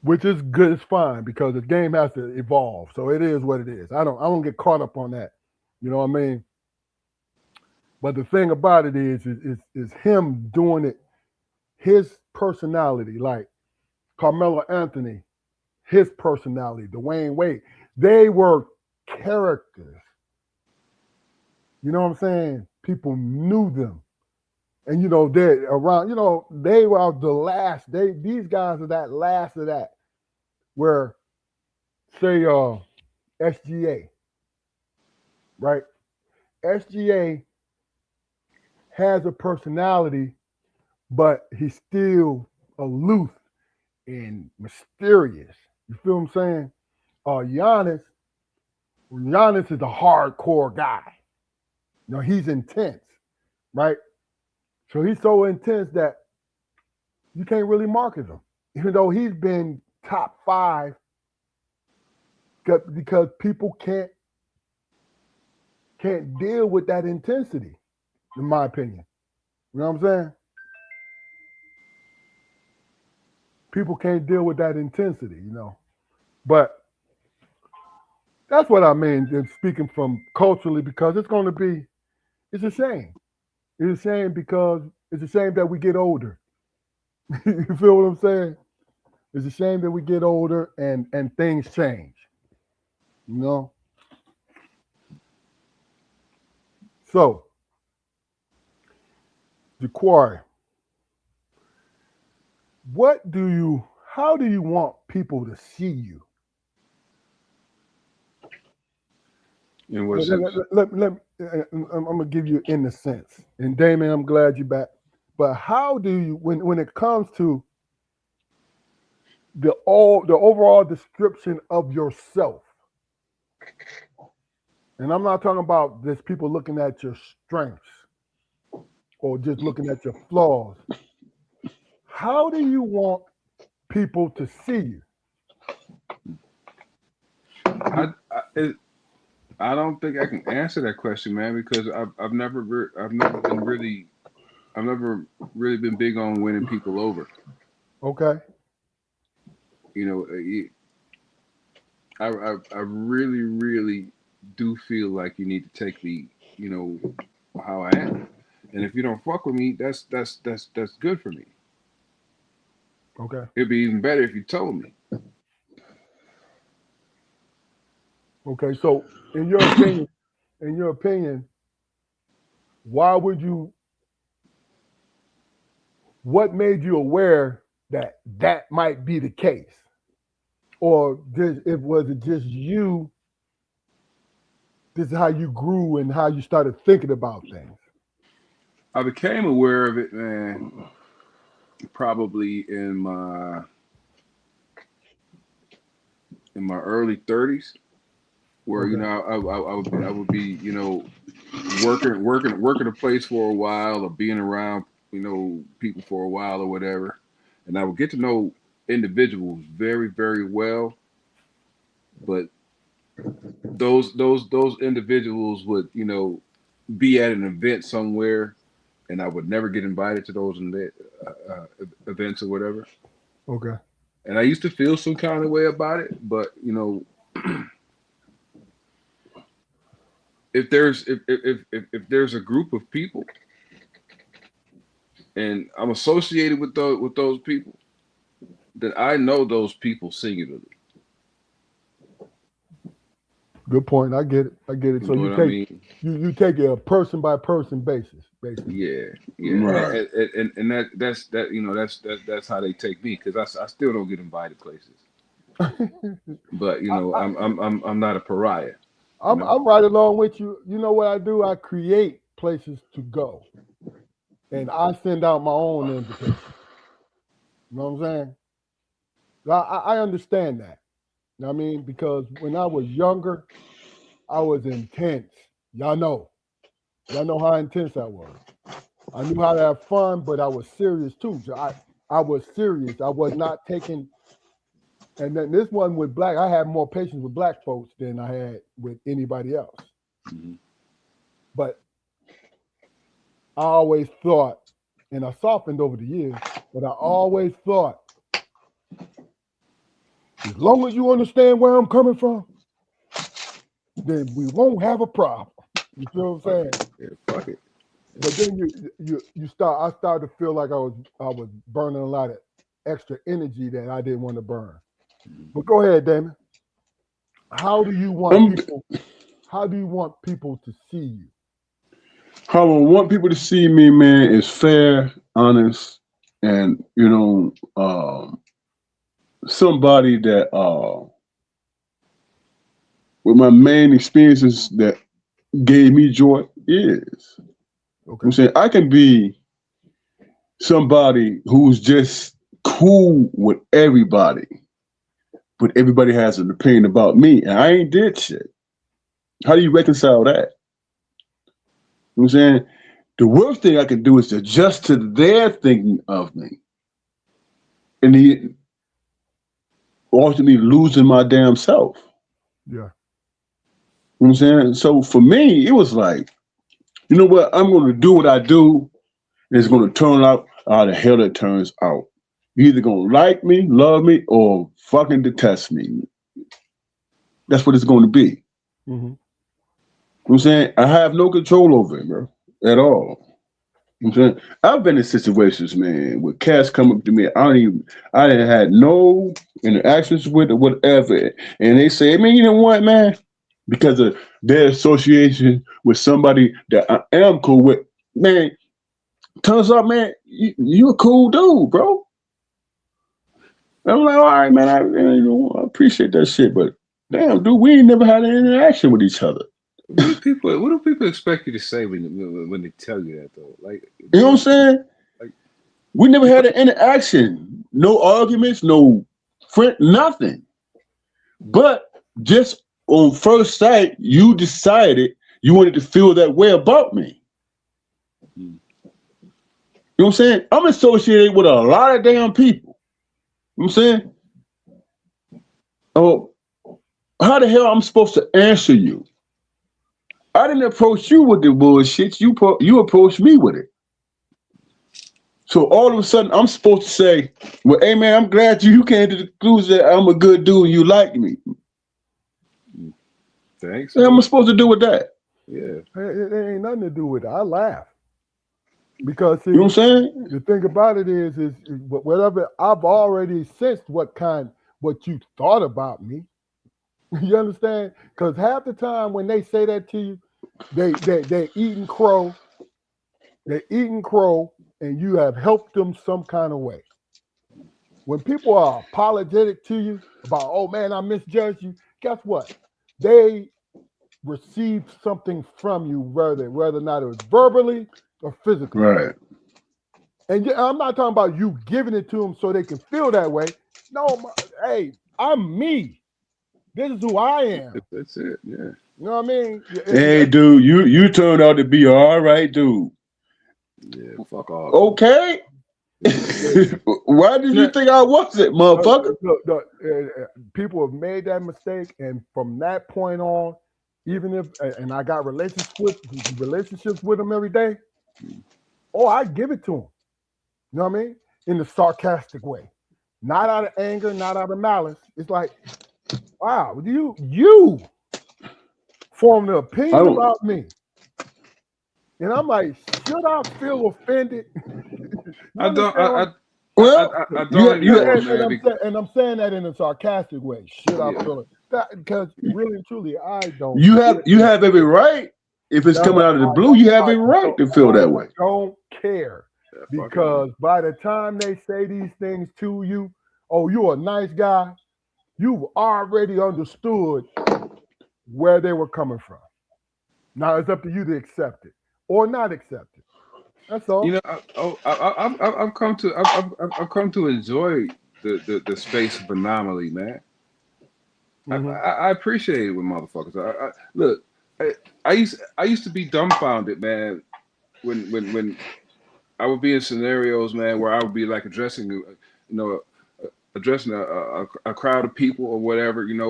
which is good. It's fine because the game has to evolve. So it is what it is. I don't get caught up on that. You know what I mean? But the thing about it is him doing it, his personality, like Carmelo Anthony, his personality, Dwayne Wade, they were characters. You know what I'm saying? People knew them. And you know, they're around, you know, they were the last. These guys are that last of that. Where say SGA, right? SGA has a personality, but he's still aloof and mysterious. You feel what I'm saying? Giannis is a hardcore guy. You know, he's intense, right? So he's so intense that you can't really market him, even though he's been top 5, because people can't deal with that intensity, in my opinion. You know what I'm saying? People can't deal with that intensity, you know. But that's what I mean, speaking from culturally, because it's a shame. It's a shame because it's a shame that we get older. You feel what I'm saying? It's a shame that we get older and things change. You know? So, Jaquari, how do you want people to see you? In what sense? I'm gonna give you in the sense. And Damon, I'm glad you're back. But how do you, when it comes to the overall description of yourself, and I'm not talking about just people looking at your strengths or just looking at your flaws. How do you want people to see you? I don't think I can answer that question, man, because I've never really been big on winning people over. Okay. You know, I really do feel like you need to take me, you know, how I am, and if you don't fuck with me, that's good for me. Okay. It'd be even better if you told me. Okay. So, in your opinion, what made you aware that might be the case, or was it just you? This is how you grew and how you started thinking about things. I became aware of it, man, probably in my early 30s, where Okay. you know I would be, you know, working a place for a while or being around people for a while or whatever, and I would get to know individuals very, very well, but those individuals would, be at an event somewhere, and I would never get invited to those events or whatever. Okay. And I used to feel some kind of way about it, but if there's a group of people and I'm associated with those people, then I know those people singularly. Good point. I get it. So you take it a person by person basis, basically. Yeah. Right. And that's how they take me, because I still don't get invited places. But I'm not a pariah. I'm right along with you. You know what I do? I create places to go, and I send out my own invitation. You know what I'm saying? I understand that. You know what I mean? Because when I was younger, I was intense. Y'all know how intense I was. I knew how to have fun, but I was serious too. So I was serious. I was not taking. And then this one with black, I had more patience with black folks than I had with anybody else. Mhm. But I always thought, and I softened over the years, but I always thought, as long as you understand where I'm coming from, then we won't have a problem. You feel what I'm saying? Yeah, fuck it. But then I started to feel like I was burning a lot of extra energy that I didn't want to burn. But go ahead, Damon. How do you want people to see you? How I want people to see me, man, is fair, honest, and somebody that with my main experiences that gave me joy is. Okay. I'm saying I can be somebody who's just cool with everybody, but everybody has an opinion about me, and I ain't did shit. How do you reconcile that? You know what I'm saying? The worst thing I can do is adjust to their thinking of me, and ultimately losing my damn self. Yeah. You know what I'm saying? So for me, it was like, you know what? I'm going to do what I do, and it's going to turn out how the hell it turns out. You're either going to like me, love me, or fucking detest me. That's what it's going to be. Mm-hmm. You know what I'm saying? I have no control over it, bro, at all. You know what I'm saying? I've been in situations, man, where cats come up to me. I didn't had no interactions with or whatever. And they say, man, you know what, man? Because of their association with somebody that I am cool with, man, turns out, man, you a cool dude, bro. I'm like, all right, man, I appreciate that shit, but damn, dude, we ain't never had an interaction with each other. What do people expect you to say when they tell you that, though? Like, you know what I'm saying? Like, we never had an interaction, no arguments, no friend, nothing. But just on first sight, you decided you wanted to feel that way about me. You know what I'm saying? I'm associated with a lot of damn people. You know what I'm saying? Oh, how the hell I'm supposed to answer you? I didn't approach you with the bullshit. You approached me with it. So all of a sudden, I'm supposed to say, well, hey, man, I'm glad you came to the conclusion that I'm a good dude and you like me. Thanks. What am I supposed to do with that? Yeah. It ain't nothing to do with it. I laugh. Because, see, you know what I'm saying? The thing about it is whatever, I've already sensed what you thought about me. You understand? Because half the time when they say that to you, they're eating crow. They're eating crow, and you have helped them some kind of way. When people are apologetic to you about, oh man, I misjudged you, guess what? They received something from you, whether or not it was verbally or physically. Right. And I'm not talking about you giving it to them so they can feel that way. No, hey, I'm me. This is who I am. That's it. Yeah. You know what I mean? Hey, dude, you turned out to be all right, dude. Yeah, fuck all. Okay. Why did you think I wasn't, motherfucker? People have made that mistake, and from that point on, even if and I got relationships with them every day, I give it to them. You know what I mean? In the sarcastic way, not out of anger, not out of malice. It's like, wow, you formed an opinion about me, and I'm like, should I feel offended? I don't anymore, man. And I'm saying that in a sarcastic way. Should I feel it? Because really and truly, I don't. You have every right. If it's coming out of the blue, you have every right to feel that way. I don't care. Because by the time they say these things to you, oh, you're a nice guy, you've already understood where they were coming from. Now it's up to you to accept it or not accept it. That's all. You know, I've come to enjoy the space of anomaly, man. Mm-hmm. I appreciate it with motherfuckers. Look, I used to be dumbfounded, man, when I would be in scenarios, man, where I would be like addressing a crowd of people or whatever, and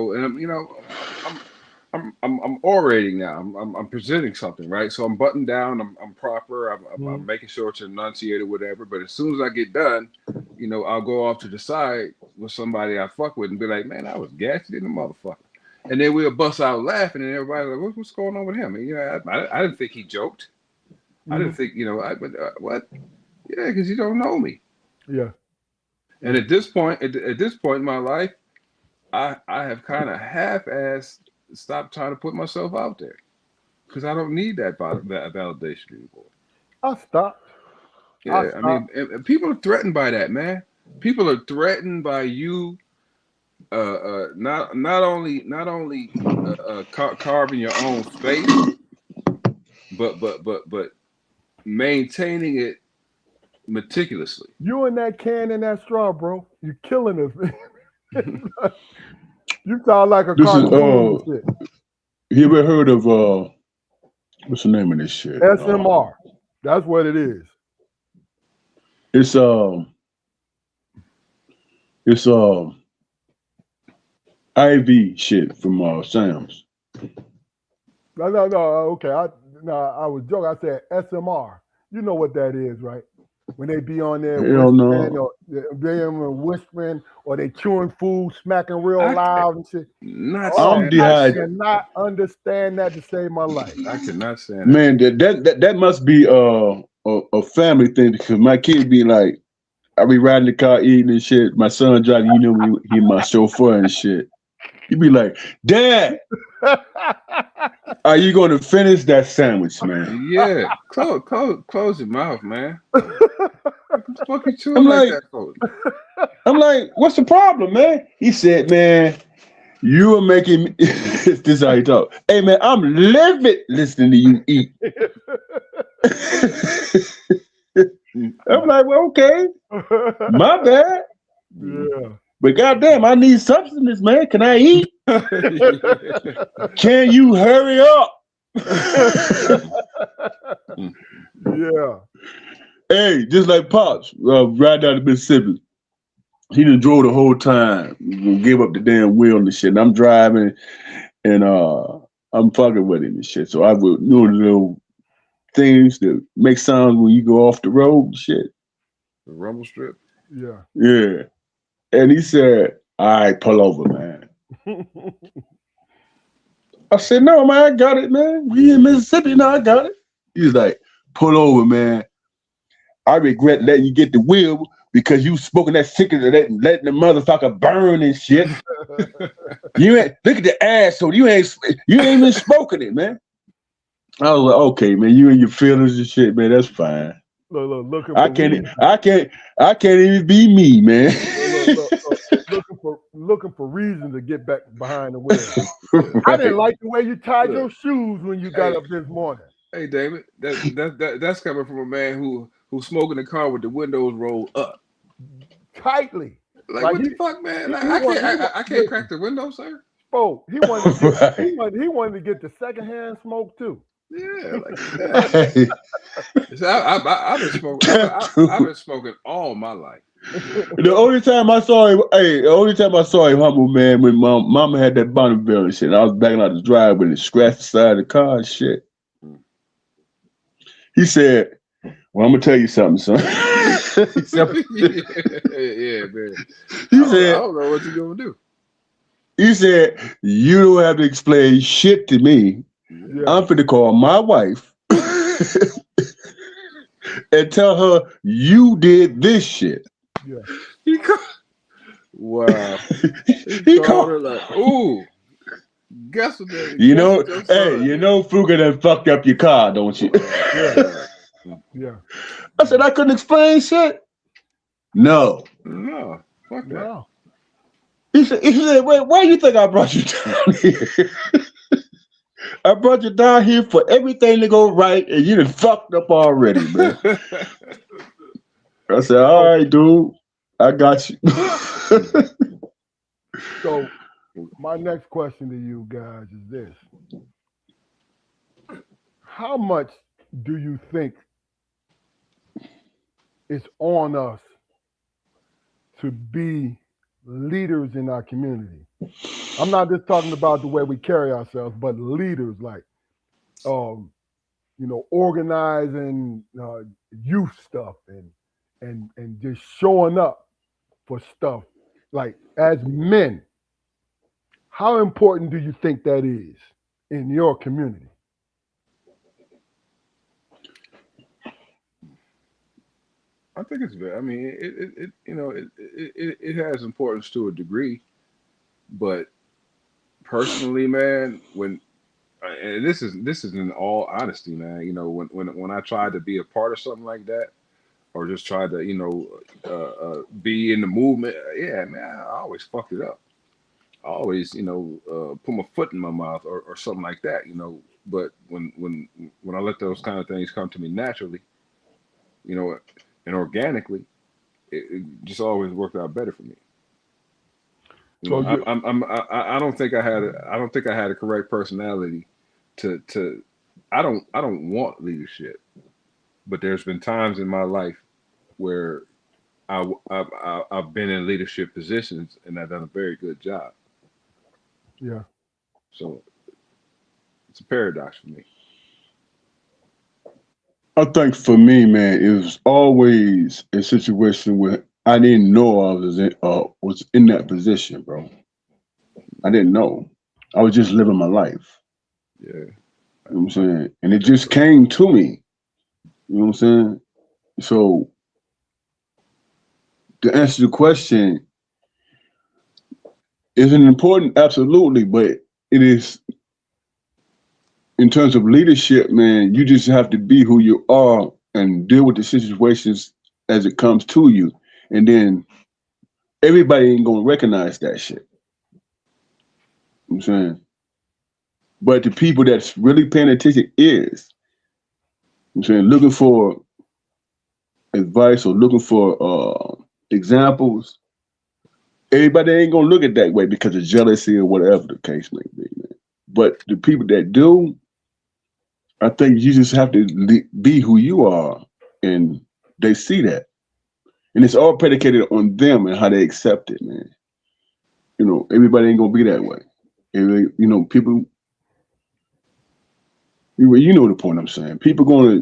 I'm orating now. I'm presenting something, right? So I'm buttoned down. I'm proper. I'm making sure it's enunciated, whatever. But as soon as I get done, I'll go off to the side with somebody I fuck with and be like, man, I was gassed in the motherfucker. And then we'll bust out laughing, and everybody's like, what's going on with him? And, I didn't think he joked. I didn't think, what? Yeah, because you don't know me. Yeah. And at this point in my life, I have kind of half-assed stopped trying to put myself out there because I don't need that validation anymore. I'll stop. Yeah, I mean, people are threatened by that, man. People are threatened by you. Not only carving your own space, but maintaining it meticulously. You and that can and that straw, bro. You're killing us. You sound like a cartoon. You ever heard of what's the name of this shit? SMR. That's what it is. It's IV shit from Sam's. No. Okay, I was joking. I said SMR. You know what that is, right? When they be on there whispering or they chewing food, smacking real loud and shit. I'm dehydrated. I cannot understand that to save my life. I cannot stand that. Man, that must be a family thing because my kid be like, I be riding the car eating and shit. My son driving, he my chauffeur and shit. He be like, Dad, are you going to finish that sandwich, man? Yeah, close your mouth, man. What the fuck you chewing like that for? I'm like, what's the problem, man? He said, man, you are making me. This is how he talk. Hey, man, I'm livid listening to you eat. I'm like, well, okay, my bad. Yeah. But goddamn, I need substance, man. Can I eat? Can you hurry up? Yeah. Hey, just like Pops, right down to Mississippi. He done drove the whole time. Gave up the damn wheel and shit. And I'm driving and I'm fucking with him and shit. So I would do the little things that make sounds when you go off the road and shit. The rumble strip? Yeah. Yeah. And he said, all right, pull over, man. I said, no, man, I got it, man. We in Mississippi, no, I got it. He's like, pull over, man. I regret letting you get the wheel because you smoking that cigarette and letting the motherfucker burn and shit. You ain't look at the asshole. You ain't even smoking it, man. I was like, okay, man, you and your feelings and shit, man, that's fine. Look, I can't even be me, man. Looking for reason to get back behind the wheel. Right. I didn't like the way you tied your shoes when you got up this morning. Hey, David, that's coming from a man who's smoking the car with the windows rolled up tightly. Like what the fuck, man? I can't crack the window, sir. Oh, he wanted to get the secondhand smoke too. Yeah, like that. I've been smoking. I've been smoking all my life. The only time I saw him humble, man, when mama had that Bonneville and shit. I was backing out the driveway and scratched the side of the car and shit. He said, "Well, I'm gonna tell you something, son." Yeah, man. I don't know what you're gonna do. He said, "You don't have to explain shit to me. Yeah. I'm finna call my wife and tell her you did this shit." Yeah. Wow. He called her like, "Ooh, guess what that?" You know, Fuka done fucked up your car, don't you? Yeah. I said I couldn't explain shit. No, fuck that. No. He said, "Wait, why do you think I brought you down here? I brought you down here for everything to go right, and you done fucked up already, man." I said, "All right, dude, I got you." So, my next question to you guys is this: how much do you think it's on us to be leaders in our community? I'm not just talking about the way we carry ourselves, but leaders, like, organizing youth stuff and just showing up for stuff. Like, as men, how important do you think that is in your community? I think it's very. I mean, it has importance to a degree, but personally, man, and this is in all honesty, man. When I tried to be a part of something like that, or just tried to be in the movement, yeah, man, I always fucked it up. I always put my foot in my mouth or something like that, But when I let those kind of things come to me naturally, you know, and organically, it just always worked out better for me. I don't think I had a correct personality to. I don't want leadership, but there's been times in my life where I've been in leadership positions and I've done a very good job. Yeah. So it's a paradox for me. I think for me, man, it was always a situation where I didn't know I was in that position, bro. I didn't know. I was just living my life. Yeah. You know what I'm saying? And it just came to me. You know what I'm saying? So to answer the question, is it important? Absolutely, but it is in terms of leadership, man, you just have to be who you are and deal with the situations as it comes to you. And then everybody ain't gonna recognize that shit. You know what I'm saying? But the people that's really paying attention is, you know what I'm saying, looking for advice or looking for examples. Everybody ain't gonna look at that way because of jealousy or whatever the case may be, man. But the people that do, I think you just have to be who you are, and they see that, and it's all predicated on them and how they accept it, man. Everybody ain't gonna be that way. People. You know the point I'm saying. People gonna,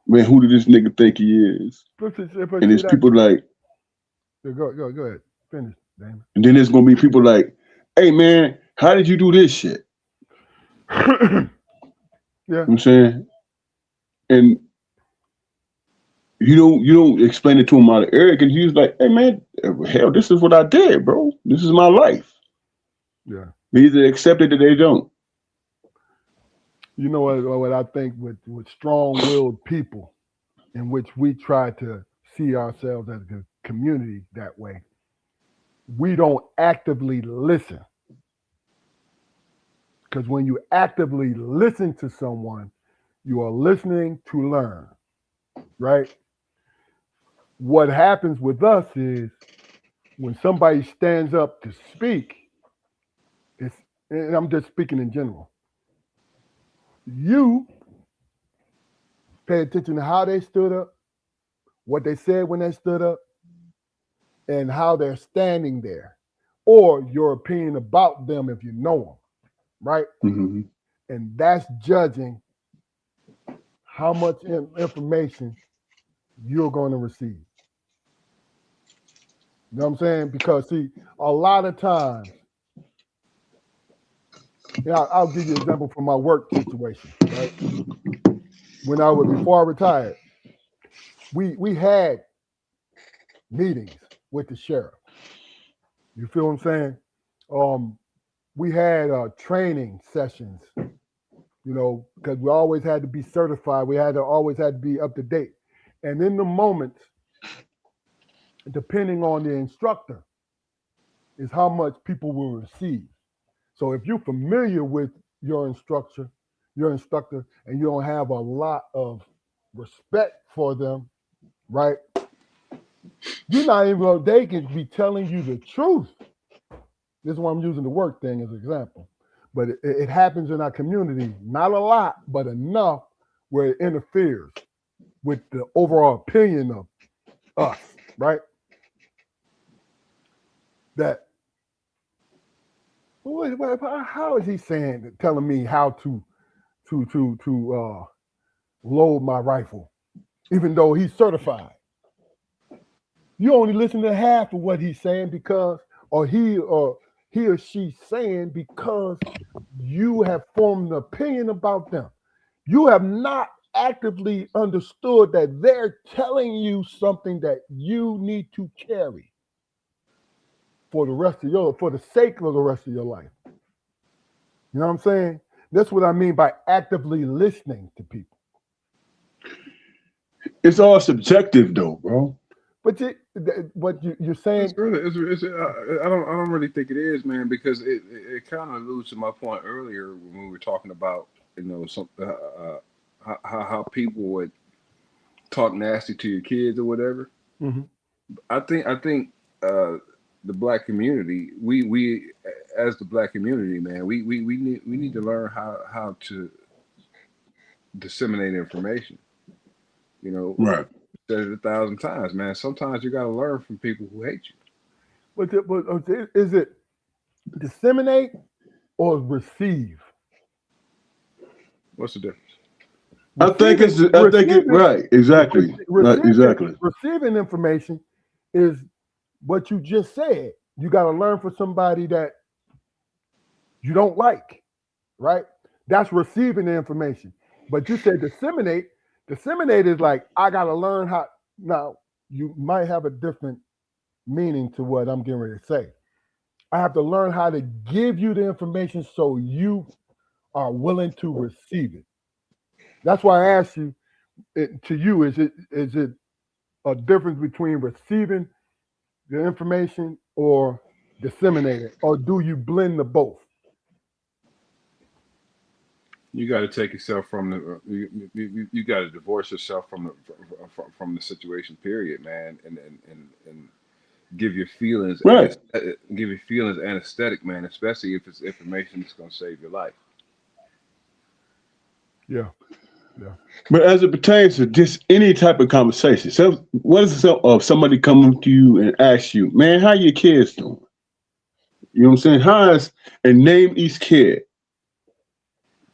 man, who did this nigga think he is? And it's people like, go ahead, finish, Damon. And then there's gonna be people like, hey man, how did you do this shit? Yeah. You know what I'm saying? And you don't explain it to him out of arrogance. He's like, hey man, hell, this is what I did, bro. This is my life. Yeah. They either accept it or they don't. You know what I think with strong-willed people, in which we try to see ourselves as a community that way, we don't actively listen. Because when you actively listen to someone, you are listening to learn, right? What happens with us is when somebody stands up to speak, and I'm just speaking in general, you pay attention to how they stood up, what they said when they stood up, and how they're standing there, or your opinion about them if you know them, right? Mm-hmm. And that's judging how much information you're going to receive. You know what I'm saying? Because see, a lot of times, I'll give you an example from my work situation, right? Before I retired, we had meetings with the sheriff. You feel what I'm saying? We had training sessions, because we always had to be certified. We always had to be up to date. And in the moments, depending on the instructor, is how much people will receive. So if you're familiar with your instructor, and you don't have a lot of respect for them, right? You're not even, they can be telling you the truth. This is why I'm using the work thing as an example. But it happens in our community, not a lot, but enough where it interferes with the overall opinion of us, right? That, how is he telling me how to load my rifle, even though he's certified? You only listen to half of what he's saying because, or he or she saying because you have formed an opinion about them. You have not actively understood that they're telling you something that you need to carry for the sake of the rest of your life. You know what I'm saying? That's what I mean by actively listening to people. It's all subjective, though, bro. But you're saying I don't really think it is, man, because it kind of alludes to my point earlier when we were talking about how people would talk nasty to your kids or whatever. Mm-hmm. I think the black community, we as the black community, man, we need to learn how to disseminate information. Right. Said it 1,000 times, man. Sometimes you got to learn from people who hate you. But is it disseminate or receive? What's the difference? Right, exactly. Exactly. Receiving information is what you just said. You got to learn from somebody that you don't like, right? That's receiving the information. But you said disseminate. Disseminate is like, I got to learn how. Now, you might have a different meaning to what I'm getting ready to say. I have to learn how to give you the information so you are willing to receive it. That's why I asked you, to you, is it a difference between receiving the information or disseminating, or do you blend the both? You got to take yourself from the. You got to divorce yourself from the situation. Period, man, and give your feelings. Right. Give your feelings anesthetic, man. Especially if it's information that's going to save your life. Yeah. But as it pertains to just any type of conversation, so what is somebody coming to you and ask you, man, how your kids doing? You know what I'm saying? And name each kid.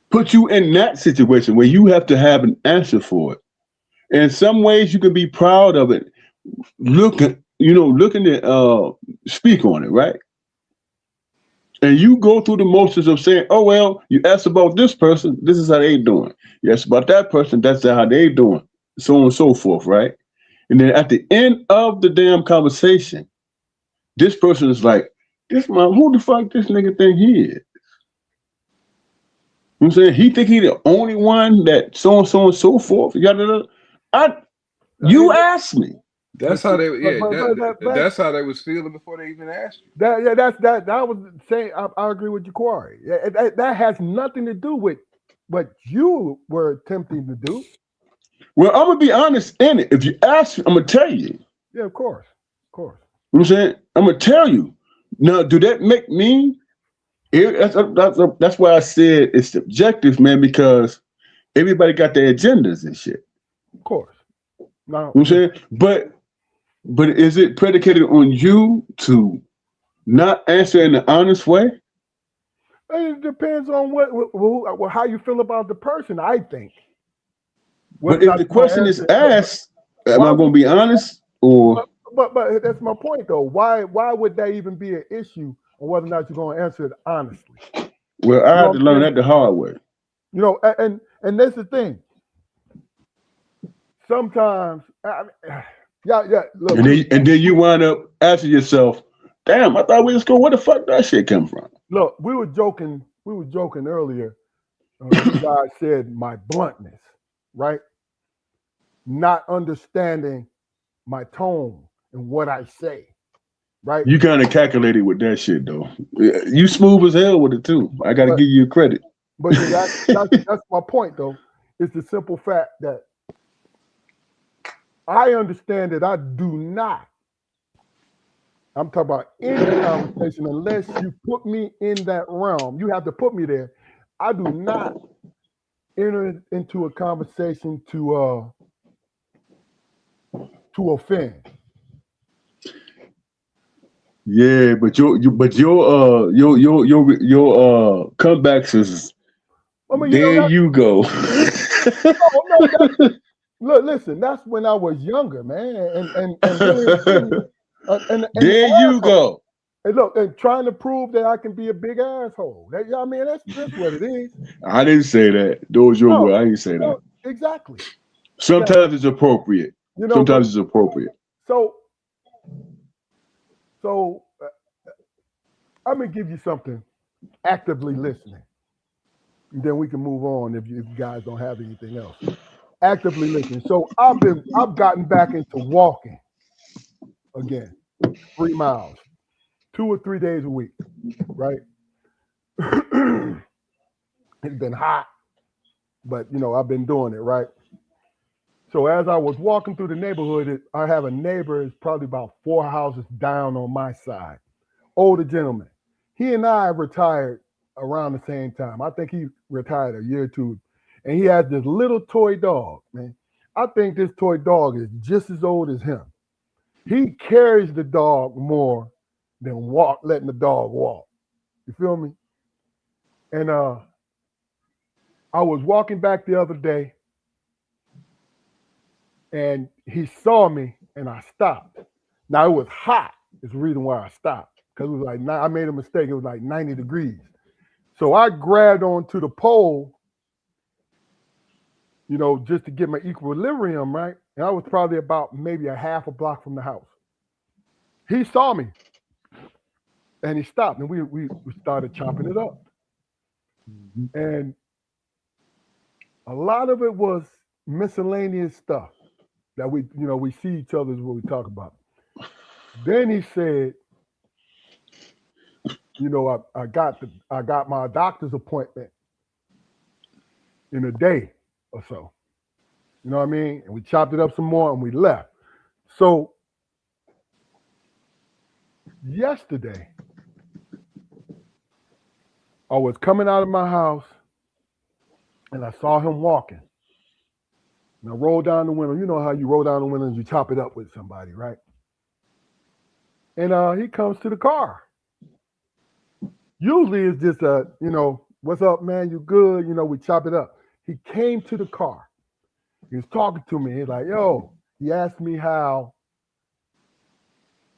Put you in that situation where you have to have an answer for it. In some ways, you can be proud of it. Looking to speak on it, right? And you go through the motions of saying, oh, well, you asked about this person, this is how they doing. You asked about that person, that's how they doing. So on and so forth, right? And then at the end of the damn conversation, this person is like, who the fuck this nigga think he is? You know what I'm saying? He think he the only one that so and so and so forth. You asked me. That's how they that's how they was feeling before they even asked you. That was saying. I agree with you, Corey. That has nothing to do with what you were attempting to do. Well, I'm gonna be honest in it. If you ask me, I'm gonna tell you. Yeah, of course. You know what I'm saying? I'm gonna tell you. Now, do that make me? That's why I said it's subjective, man, because everybody got their agendas and shit. Of course. No, You know what I'm saying? But is it predicated on you to not answer in an honest way? it depends on how you feel about the person. I think whether But or if not the you're going to question is answer. asked, am Why I going would? to be honest or? But that's my point though. Why would that even be an issue on whether or not you're going to answer it honestly? Well, I You know had what to I'm learn saying? that the hard way. You know, and that's the thing. Sometimes, yeah. Look, And then you wind up asking yourself, "Damn, I thought we was cool. Where the fuck that shit come from?" we were joking. We were joking earlier. You guys said my bluntness, right? Not understanding my tone and what I say, right? You kind of calculated with that shit though. You smooth as hell with it too. I got to But give you credit. but see, that's my point though. It's the simple fact that I understand that I do not. I'm talking about any conversation unless you put me in that realm. You have to put me there. I do not enter into a conversation to offend. Yeah, but your comebacks is I mean, there. You go. no, look, listen. That's when I was younger, man, and really, and There you asshole. go. And look, and trying to prove that I can be a big asshole. I mean, that's what it is. I didn't say that. Those your No, words. I didn't say that. no, exactly. Sometimes it's appropriate. You know, but Sometimes it's appropriate. so I'm gonna give you something. Actively listening, and then we can move on if you guys don't have anything else. Actively listening. So I've gotten back into walking again, 3 miles, 2 or 3 days a week, right? It's been hot, but I've been doing it, right? So as I was walking through the neighborhood, I have a neighbor. It's probably about 4 houses down on my side. Older gentleman. He and I retired around the same time. I think he retired a year or two, and he has this little toy dog. Man, I think this toy dog is just as old as him. He carries the dog more than letting the dog walk. You feel me? And I was walking back the other day, and he saw me, and I stopped. Now it was hot. Is the reason why I stopped, because it was like I made a mistake. It was like 90 degrees. So I grabbed onto the pole, just to get my equilibrium right. And I was probably about maybe a half a block from the house. He saw me, and he stopped, and we started chopping it up. And a lot of it was miscellaneous stuff that we see each other is what we talk about. Then he said, I got my doctor's appointment in a day or so. You know what I mean? And we chopped it up some more and we left. So yesterday, I was coming out of my house and I saw him walking. And I rolled down the window. You know how you roll down the window and you chop it up with somebody, right? And he comes to the car. Usually it's just what's up, man? You good? We chop it up. He came to the car. He was talking to me. He's like, yo, he asked me how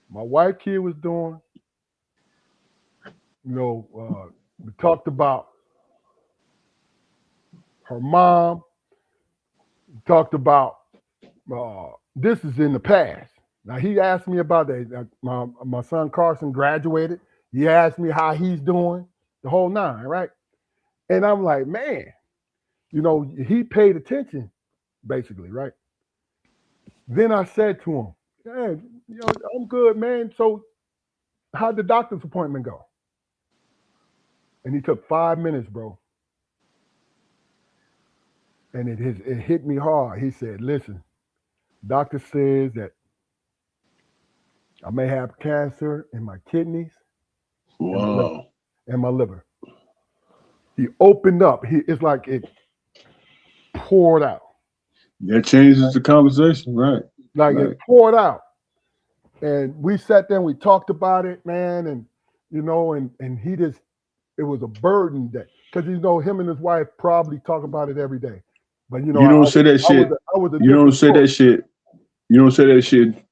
my wife kid was doing. We talked about her mom. We talked about this is in the past. Now he asked me about that. My son Carson graduated. He asked me how he's doing, the whole nine, right? And I'm like, man, he paid attention, basically, right? Then I said to him, hey, I'm good, man. So how'd the doctor's appointment go? And he took 5 minutes, bro. And it hit me hard. He said, listen, doctor says that I may have cancer in my kidneys Wow. and my liver. He opened up. It's like it poured out. That changes the conversation, right? Like Right. it poured out. And we sat there and we talked about it, man, and and he just it was a burden that because him and his wife probably talk about it every day. But You don't say that shit. I was a You don't different say that source. shit. You don't say that shit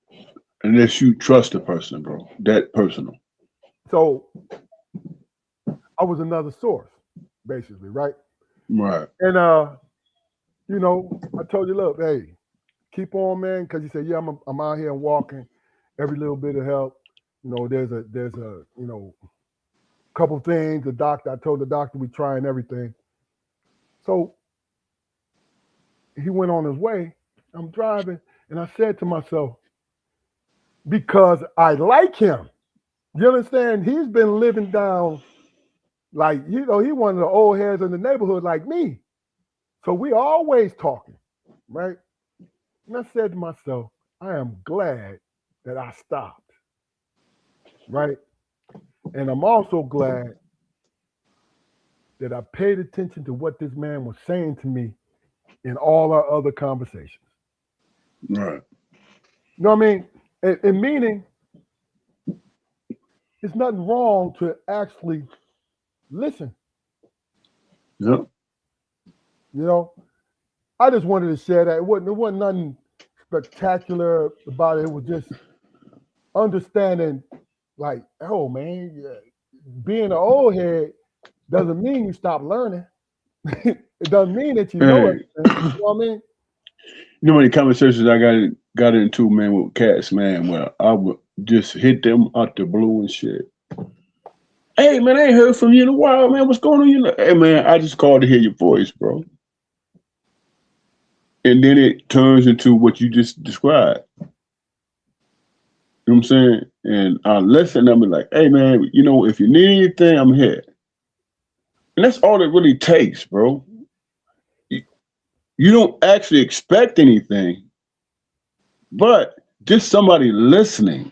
unless you trust the person, bro. That personal. So I was another source, basically, right? Right. And I told you, look, hey, keep on, man, because he said, yeah, I'm out here and walking. Every little bit of help. There's a couple things. I told the doctor we trying everything. So he went on his way. I'm driving, and I said to myself, because I like him. You understand? He's been living down like, he one of the old heads in the neighborhood like me. So we always talking, right? And I said to myself, I am glad that I stopped, right? And I'm also glad that I paid attention to what this man was saying to me in all our other conversations. Right. You know what I mean? And meaning, there's nothing wrong to actually listen. Yep. I just wanted to share that. It wasn't nothing spectacular about it. It was just understanding, like, oh man, being an old head doesn't mean you stop learning. It doesn't mean that you know it. You know what I mean? You know how many conversations I got into, man, with cats, man, where I would just hit them out the blue and shit. Hey man, I ain't heard from you in a while, man. What's going on? Hey man, I just called to hear your voice, bro. And then it turns into what you just described. You know what I'm saying? And I listen, I'm like, hey man, if you need anything, I'm here. And that's all it really takes, bro. You don't actually expect anything, but just somebody listening.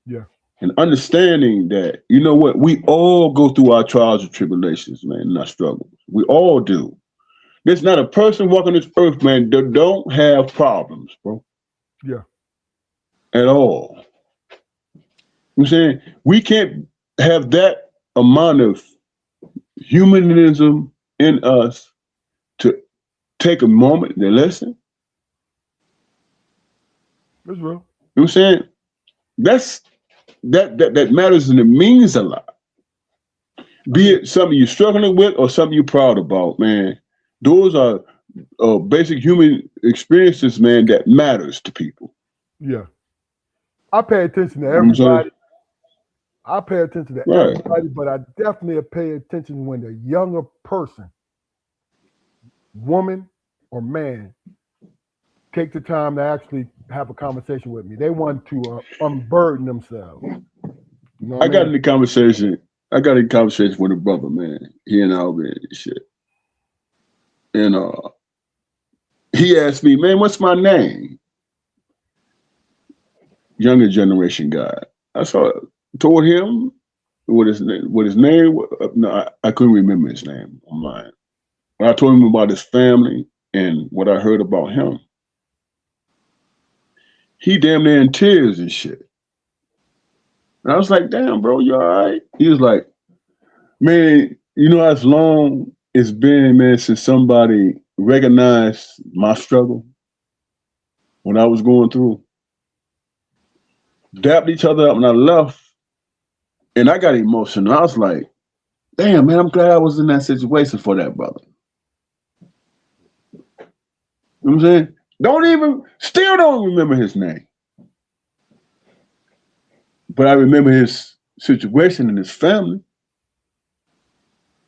Yeah. And understanding that, you know what, we all go through our trials and tribulations, man, and our struggles. We all do. There's not a person walking this earth, man, that don't have problems, bro. Yeah. At all. I'm saying we can't have that amount of humanism in us to take a moment to listen. That's real. You know what I'm saying? That matters and it means a lot. Be it something you're struggling with or something you're proud about, man. Those are basic human experiences, man, that matters to people. Yeah. I pay attention to everybody. I pay attention to everybody, but I definitely pay attention when the younger person, woman or man, take the time to actually have a conversation with me. They want to unburden themselves. I got in a conversation with a brother, man. He and Albany and shit. And he asked me, man, what's my name? Younger generation guy. I told him what his name was. No, I couldn't remember his name on mine. But I told him about his family and what I heard about him. He damn near in tears and shit. And I was like, damn, bro, you all right? He was like, man, as long it's been, man, since somebody recognized my struggle, what I was going through, dapped each other up, and I left, and I got emotional. I was like, damn, man, I'm glad I was in that situation for that brother. You know what I'm saying? Still don't remember his name. But I remember his situation and his family.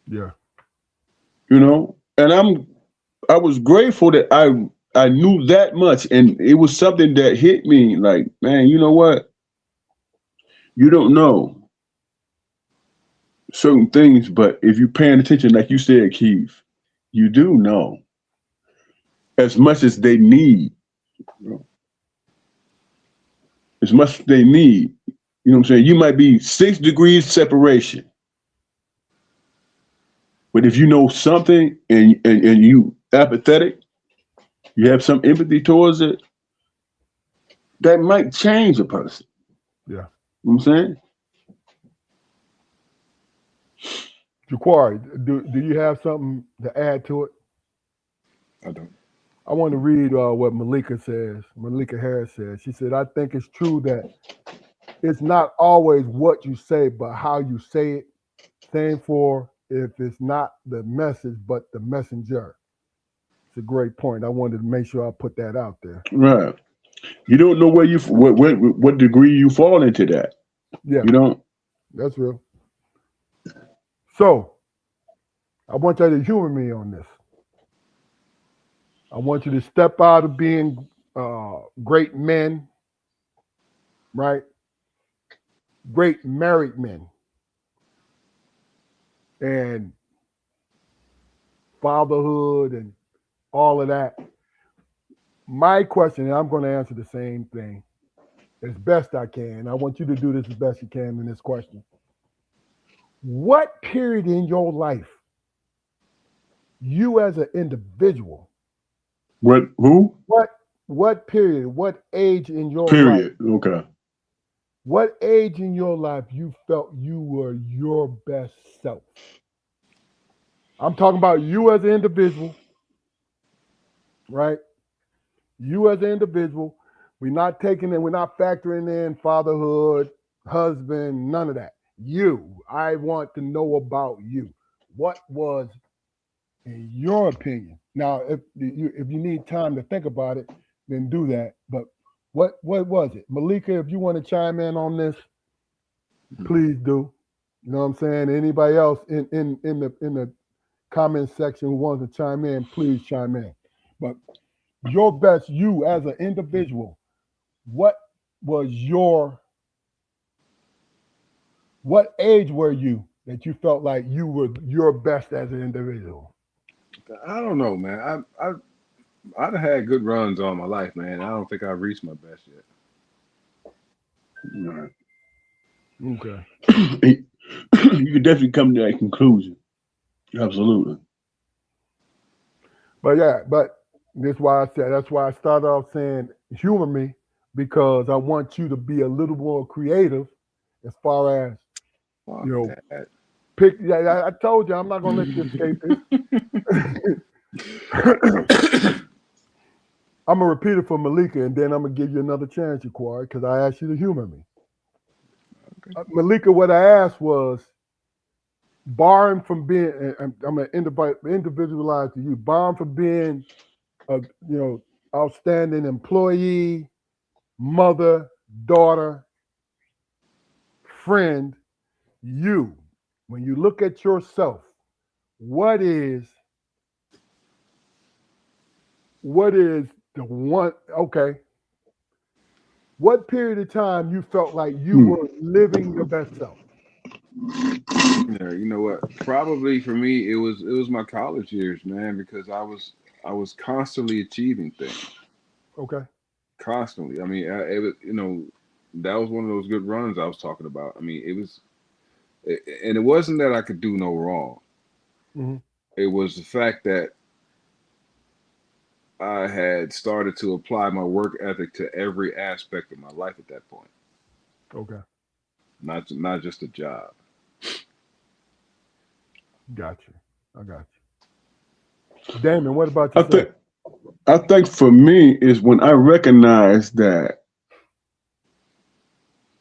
Yeah. And I was grateful that I knew that much, and it was something that hit me like, man, you know what? You don't know certain things, but if you're paying attention, like you said, Keith, you do know as much as they need. As much as they need. You know what I'm saying? You might be 6 degrees separation. But if you know something and you apathetic, you have some empathy towards it, that might change a person. Yeah. You know what I'm saying? Jaquari, do you have something to add to it? I don't. I want to read what Malika says. Malika Harris says. She said, I think it's true that it's not always what you say, but how you say it. Same for if it's not the message, but the messenger. It's a great point. I wanted to make sure I put that out there. Right. You don't know where what degree you fall into that. Yeah, You don't. that's real. So I want you to humor me on this. I want you to step out of being great men, right? Great married men and fatherhood and all of that. My question, and I'm going to answer the same thing as best I can. I want you to do this as best you can in this question. What period in your life, you as an individual, What? Who? what period, what age in your life, Period. Okay. what age in your life you felt you were your best self? I'm talking about you as an individual, right? You as an individual. We're not taking in, we're not factoring in fatherhood, husband, none of that. You. I want to know about you. What was, in your opinion? Now, if you need time to think about it, then do that. But what was it? Malika, if you want to chime in on this, please do. You know what I'm saying? Anybody else in the comment section who wants to chime in, please chime in. But your best you as an individual, what was what age were you that you felt like you were your best as an individual? I don't know, man. I've had good runs all my life, man. I don't think I've reached my best yet. All right. Okay. You could definitely come to that conclusion. Absolutely. But yeah, but that's why I started off saying humor me, because I want you to be a little more creative as far as, Fuck you know, that. pick. Yeah, I told you I'm not gonna let you escape this. I'm gonna repeat it for Malika, and then I'm gonna give you another chance, Jaquari, because I asked you to humor me. Okay. Malika, what I asked was, barring from being, and I'm gonna individualize to you, barring from being a outstanding employee, mother, daughter, friend, you, when you look at yourself, what is the one? Okay, what period of time you felt like you were living your best self? Yeah, you know what? Probably for me, it was my college years, man, because I was constantly achieving things, Okay. constantly. I mean, it was, that was one of those good runs I was talking about. I mean, and it wasn't that I could do no wrong. Hmm. It was the fact that I had started to apply my work ethic to every aspect of my life at that point, Okay. not just a job. Got you. I got you. Damon, what about I yourself? think I think for me is when I recognize that.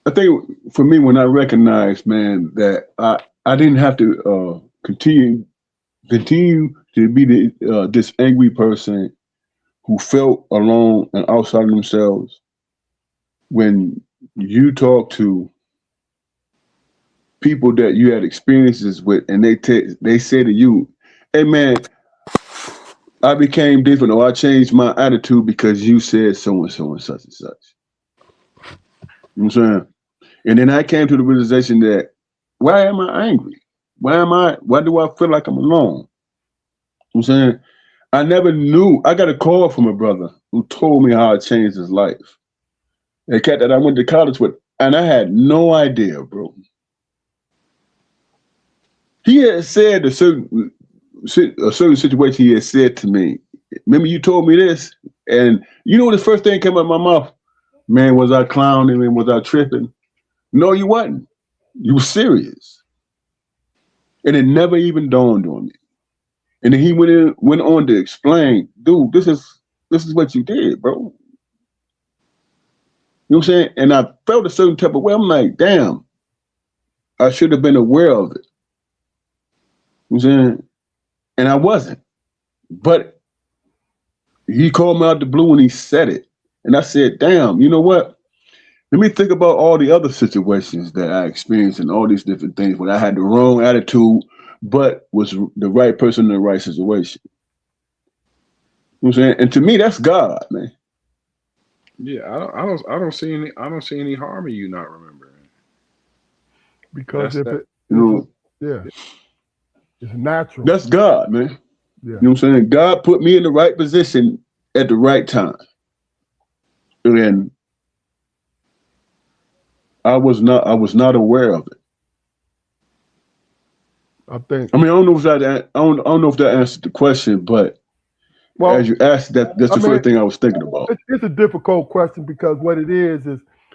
I think for me when I recognize, man, that I didn't have to continue to be this angry person who felt alone and outside of themselves. When you talk to people that you had experiences with, and they say to you, "Hey, man, I became different, or I changed my attitude because you said so and so and such and such." You know what I'm saying? And then I came to the realization that, why am I angry? Why do I feel like I'm alone? You know what I'm saying? I never knew. I got a call from a brother who told me how it changed his life. A cat that I went to college with, and I had no idea, bro. He had said a certain situation he had said to me. remember you told me this, and you know the first thing came out of my mouth, man, was I clowning and was I tripping? No, you wasn't. You were serious, and it never even dawned on me. And then he went on to explain, dude, this is what you did, bro. You know what I'm saying? And I felt a certain type of way. I'm like, damn, I should have been aware of it. You know what I'm saying? And I wasn't. But he called me out the blue and he said it. And I said, damn, you know what? Let me think about all the other situations that I experienced and all these different things when I had the wrong attitude, but was the right person in the right situation. You know what I'm saying? And to me, that's God, man. Yeah, I don't see any harm in you not remembering. Because That's it's natural. That's God, man. Yeah. You know what I'm saying? God put me in the right position at the right time. And I was not aware of it. I think. I mean, I don't know if that answered the question, but as you asked, that's the first thing I was thinking about. It's a difficult question because what it is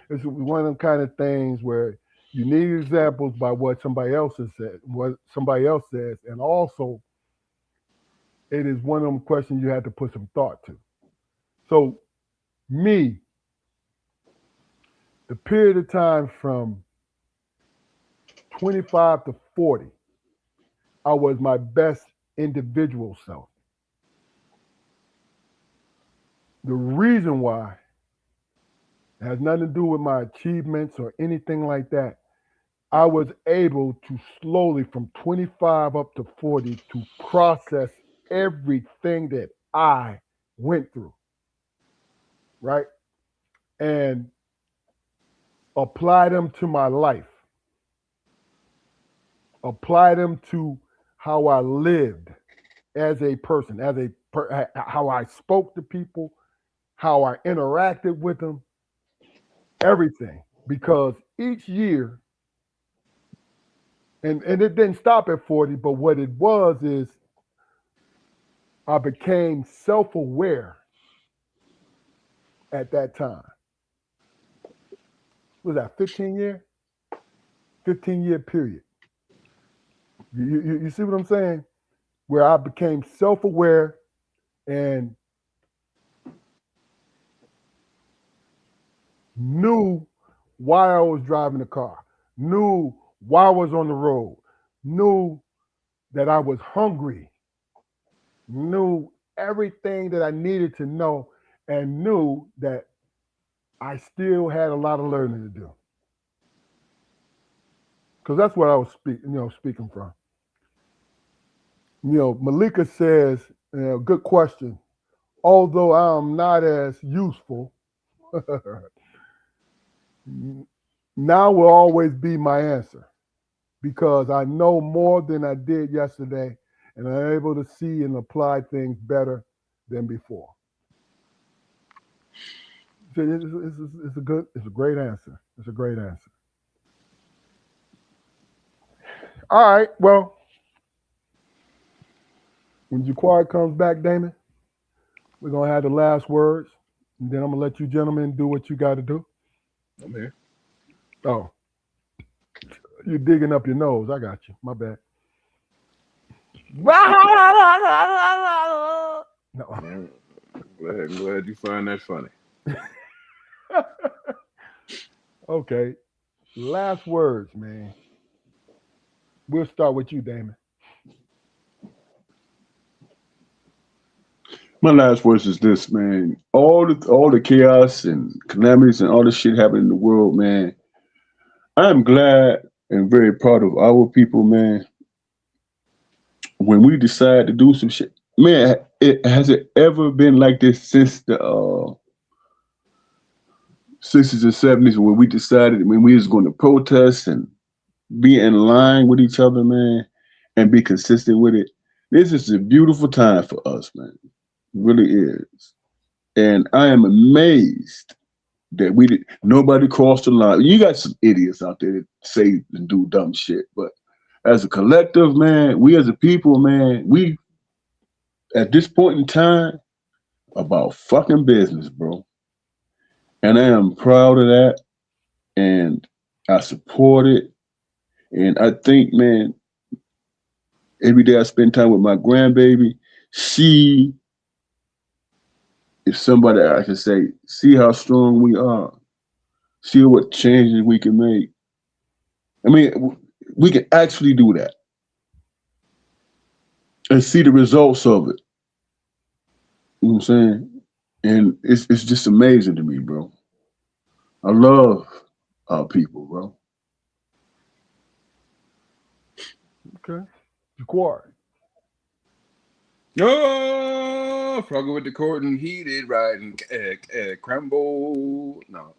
one of them kind of things where you need examples by what somebody else has said, what somebody else says, and also it is one of them questions you have to put some thought to. So, me, the period of time from 25 to 40, I was my best individual self. The reason why it has nothing to do with my achievements or anything like that. I was able to slowly from 25 up to 40 to process everything that I went through, right? And apply them to my life, apply them to how I lived as a person, how I spoke to people, how I interacted with them, everything. Because each year, and it didn't stop at 40, but what it was is I became self-aware at that time. Was that 15-year? 15-year period. You see what I'm saying? Where I became self-aware and knew why I was driving the car, knew why I was on the road, knew that I was hungry, knew everything that I needed to know, and knew that I still had a lot of learning to do. Because that's what I was speaking from. Malika says, good question. Although I'm not as useful, now will always be my answer because I know more than I did yesterday and I'm able to see and apply things better than before. It's a great answer. It's a great answer. All right, well, when Jaquari comes back, Damon, we're going to have the last words, and then I'm going to let you gentlemen do what you got to do. I'm here. Oh, you're digging up your nose. I got you. My bad. No. I'm glad you find that funny. Okay. Last words, man. We'll start with you, Damon. My last words is this, man. All the chaos and calamities and all the shit happening in the world, man. I am glad and very proud of our people, man. When we decide to do some shit, man, has it ever been like this since the 60s and 70s when we decided when we was going to protest and be in line with each other, man, and be consistent with it? This is a beautiful time for us, man. It really is. And I am amazed that nobody crossed the line. You got some idiots out there that say and do dumb shit, but as a collective, man, we as a people, man, we at this point in time, about fucking business, bro. And I am proud of that. And I support it. And I think, man, every day I spend time with my grandbaby, she is somebody I can say, see how strong we are. See what changes we can make. I mean, we can actually do that. And see the results of it. You know what I'm saying? And it's just amazing to me, bro. I love our people, bro. Okay. Jaquari. Oh, fucking with the court and heated, right? And crumble. No,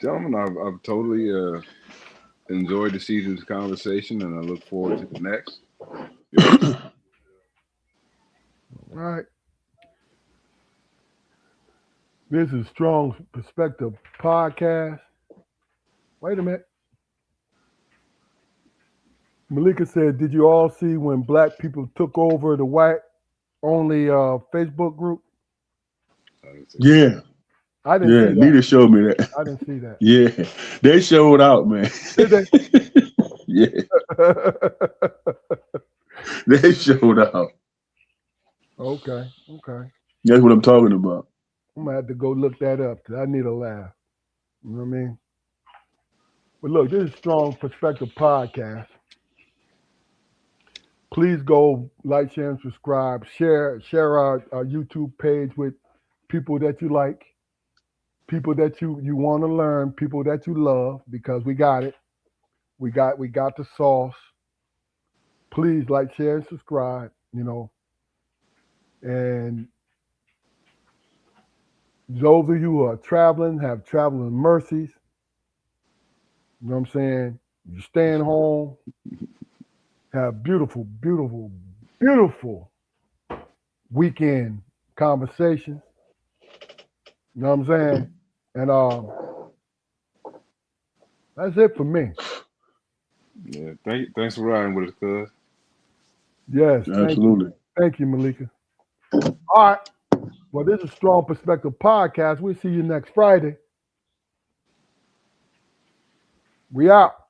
gentlemen, I've totally enjoyed this season's conversation, and I look forward to the next. All right. This is Strong Perspective Podcast. Wait a minute. Malika said, did you all see when black people took over the white-only Facebook group? Yeah. I didn't see that. Nita showed me that. I didn't see that. Yeah. They showed out, man. Did they? Yeah. They showed out. Okay. That's what I'm talking about. I'm going to have to go look that up because I need a laugh. You know what I mean? But look, this is Strong Perspective Podcast. Please go like, share, and subscribe. Share our YouTube page with people that you like, people that you want to learn, people that you love, because we got it. We got the sauce. Please like, share, and subscribe, you know. And those of you who are traveling, have traveling mercies. You know what I'm saying? You're staying home. Have beautiful, beautiful, beautiful weekend conversations. You know what I'm saying? And that's it for me. Yeah, thanks for riding with us, cuz. Yes, absolutely. Thank you, Malika. All right. Well, this is Strong Perspective Podcast. We'll see you next Friday. We out.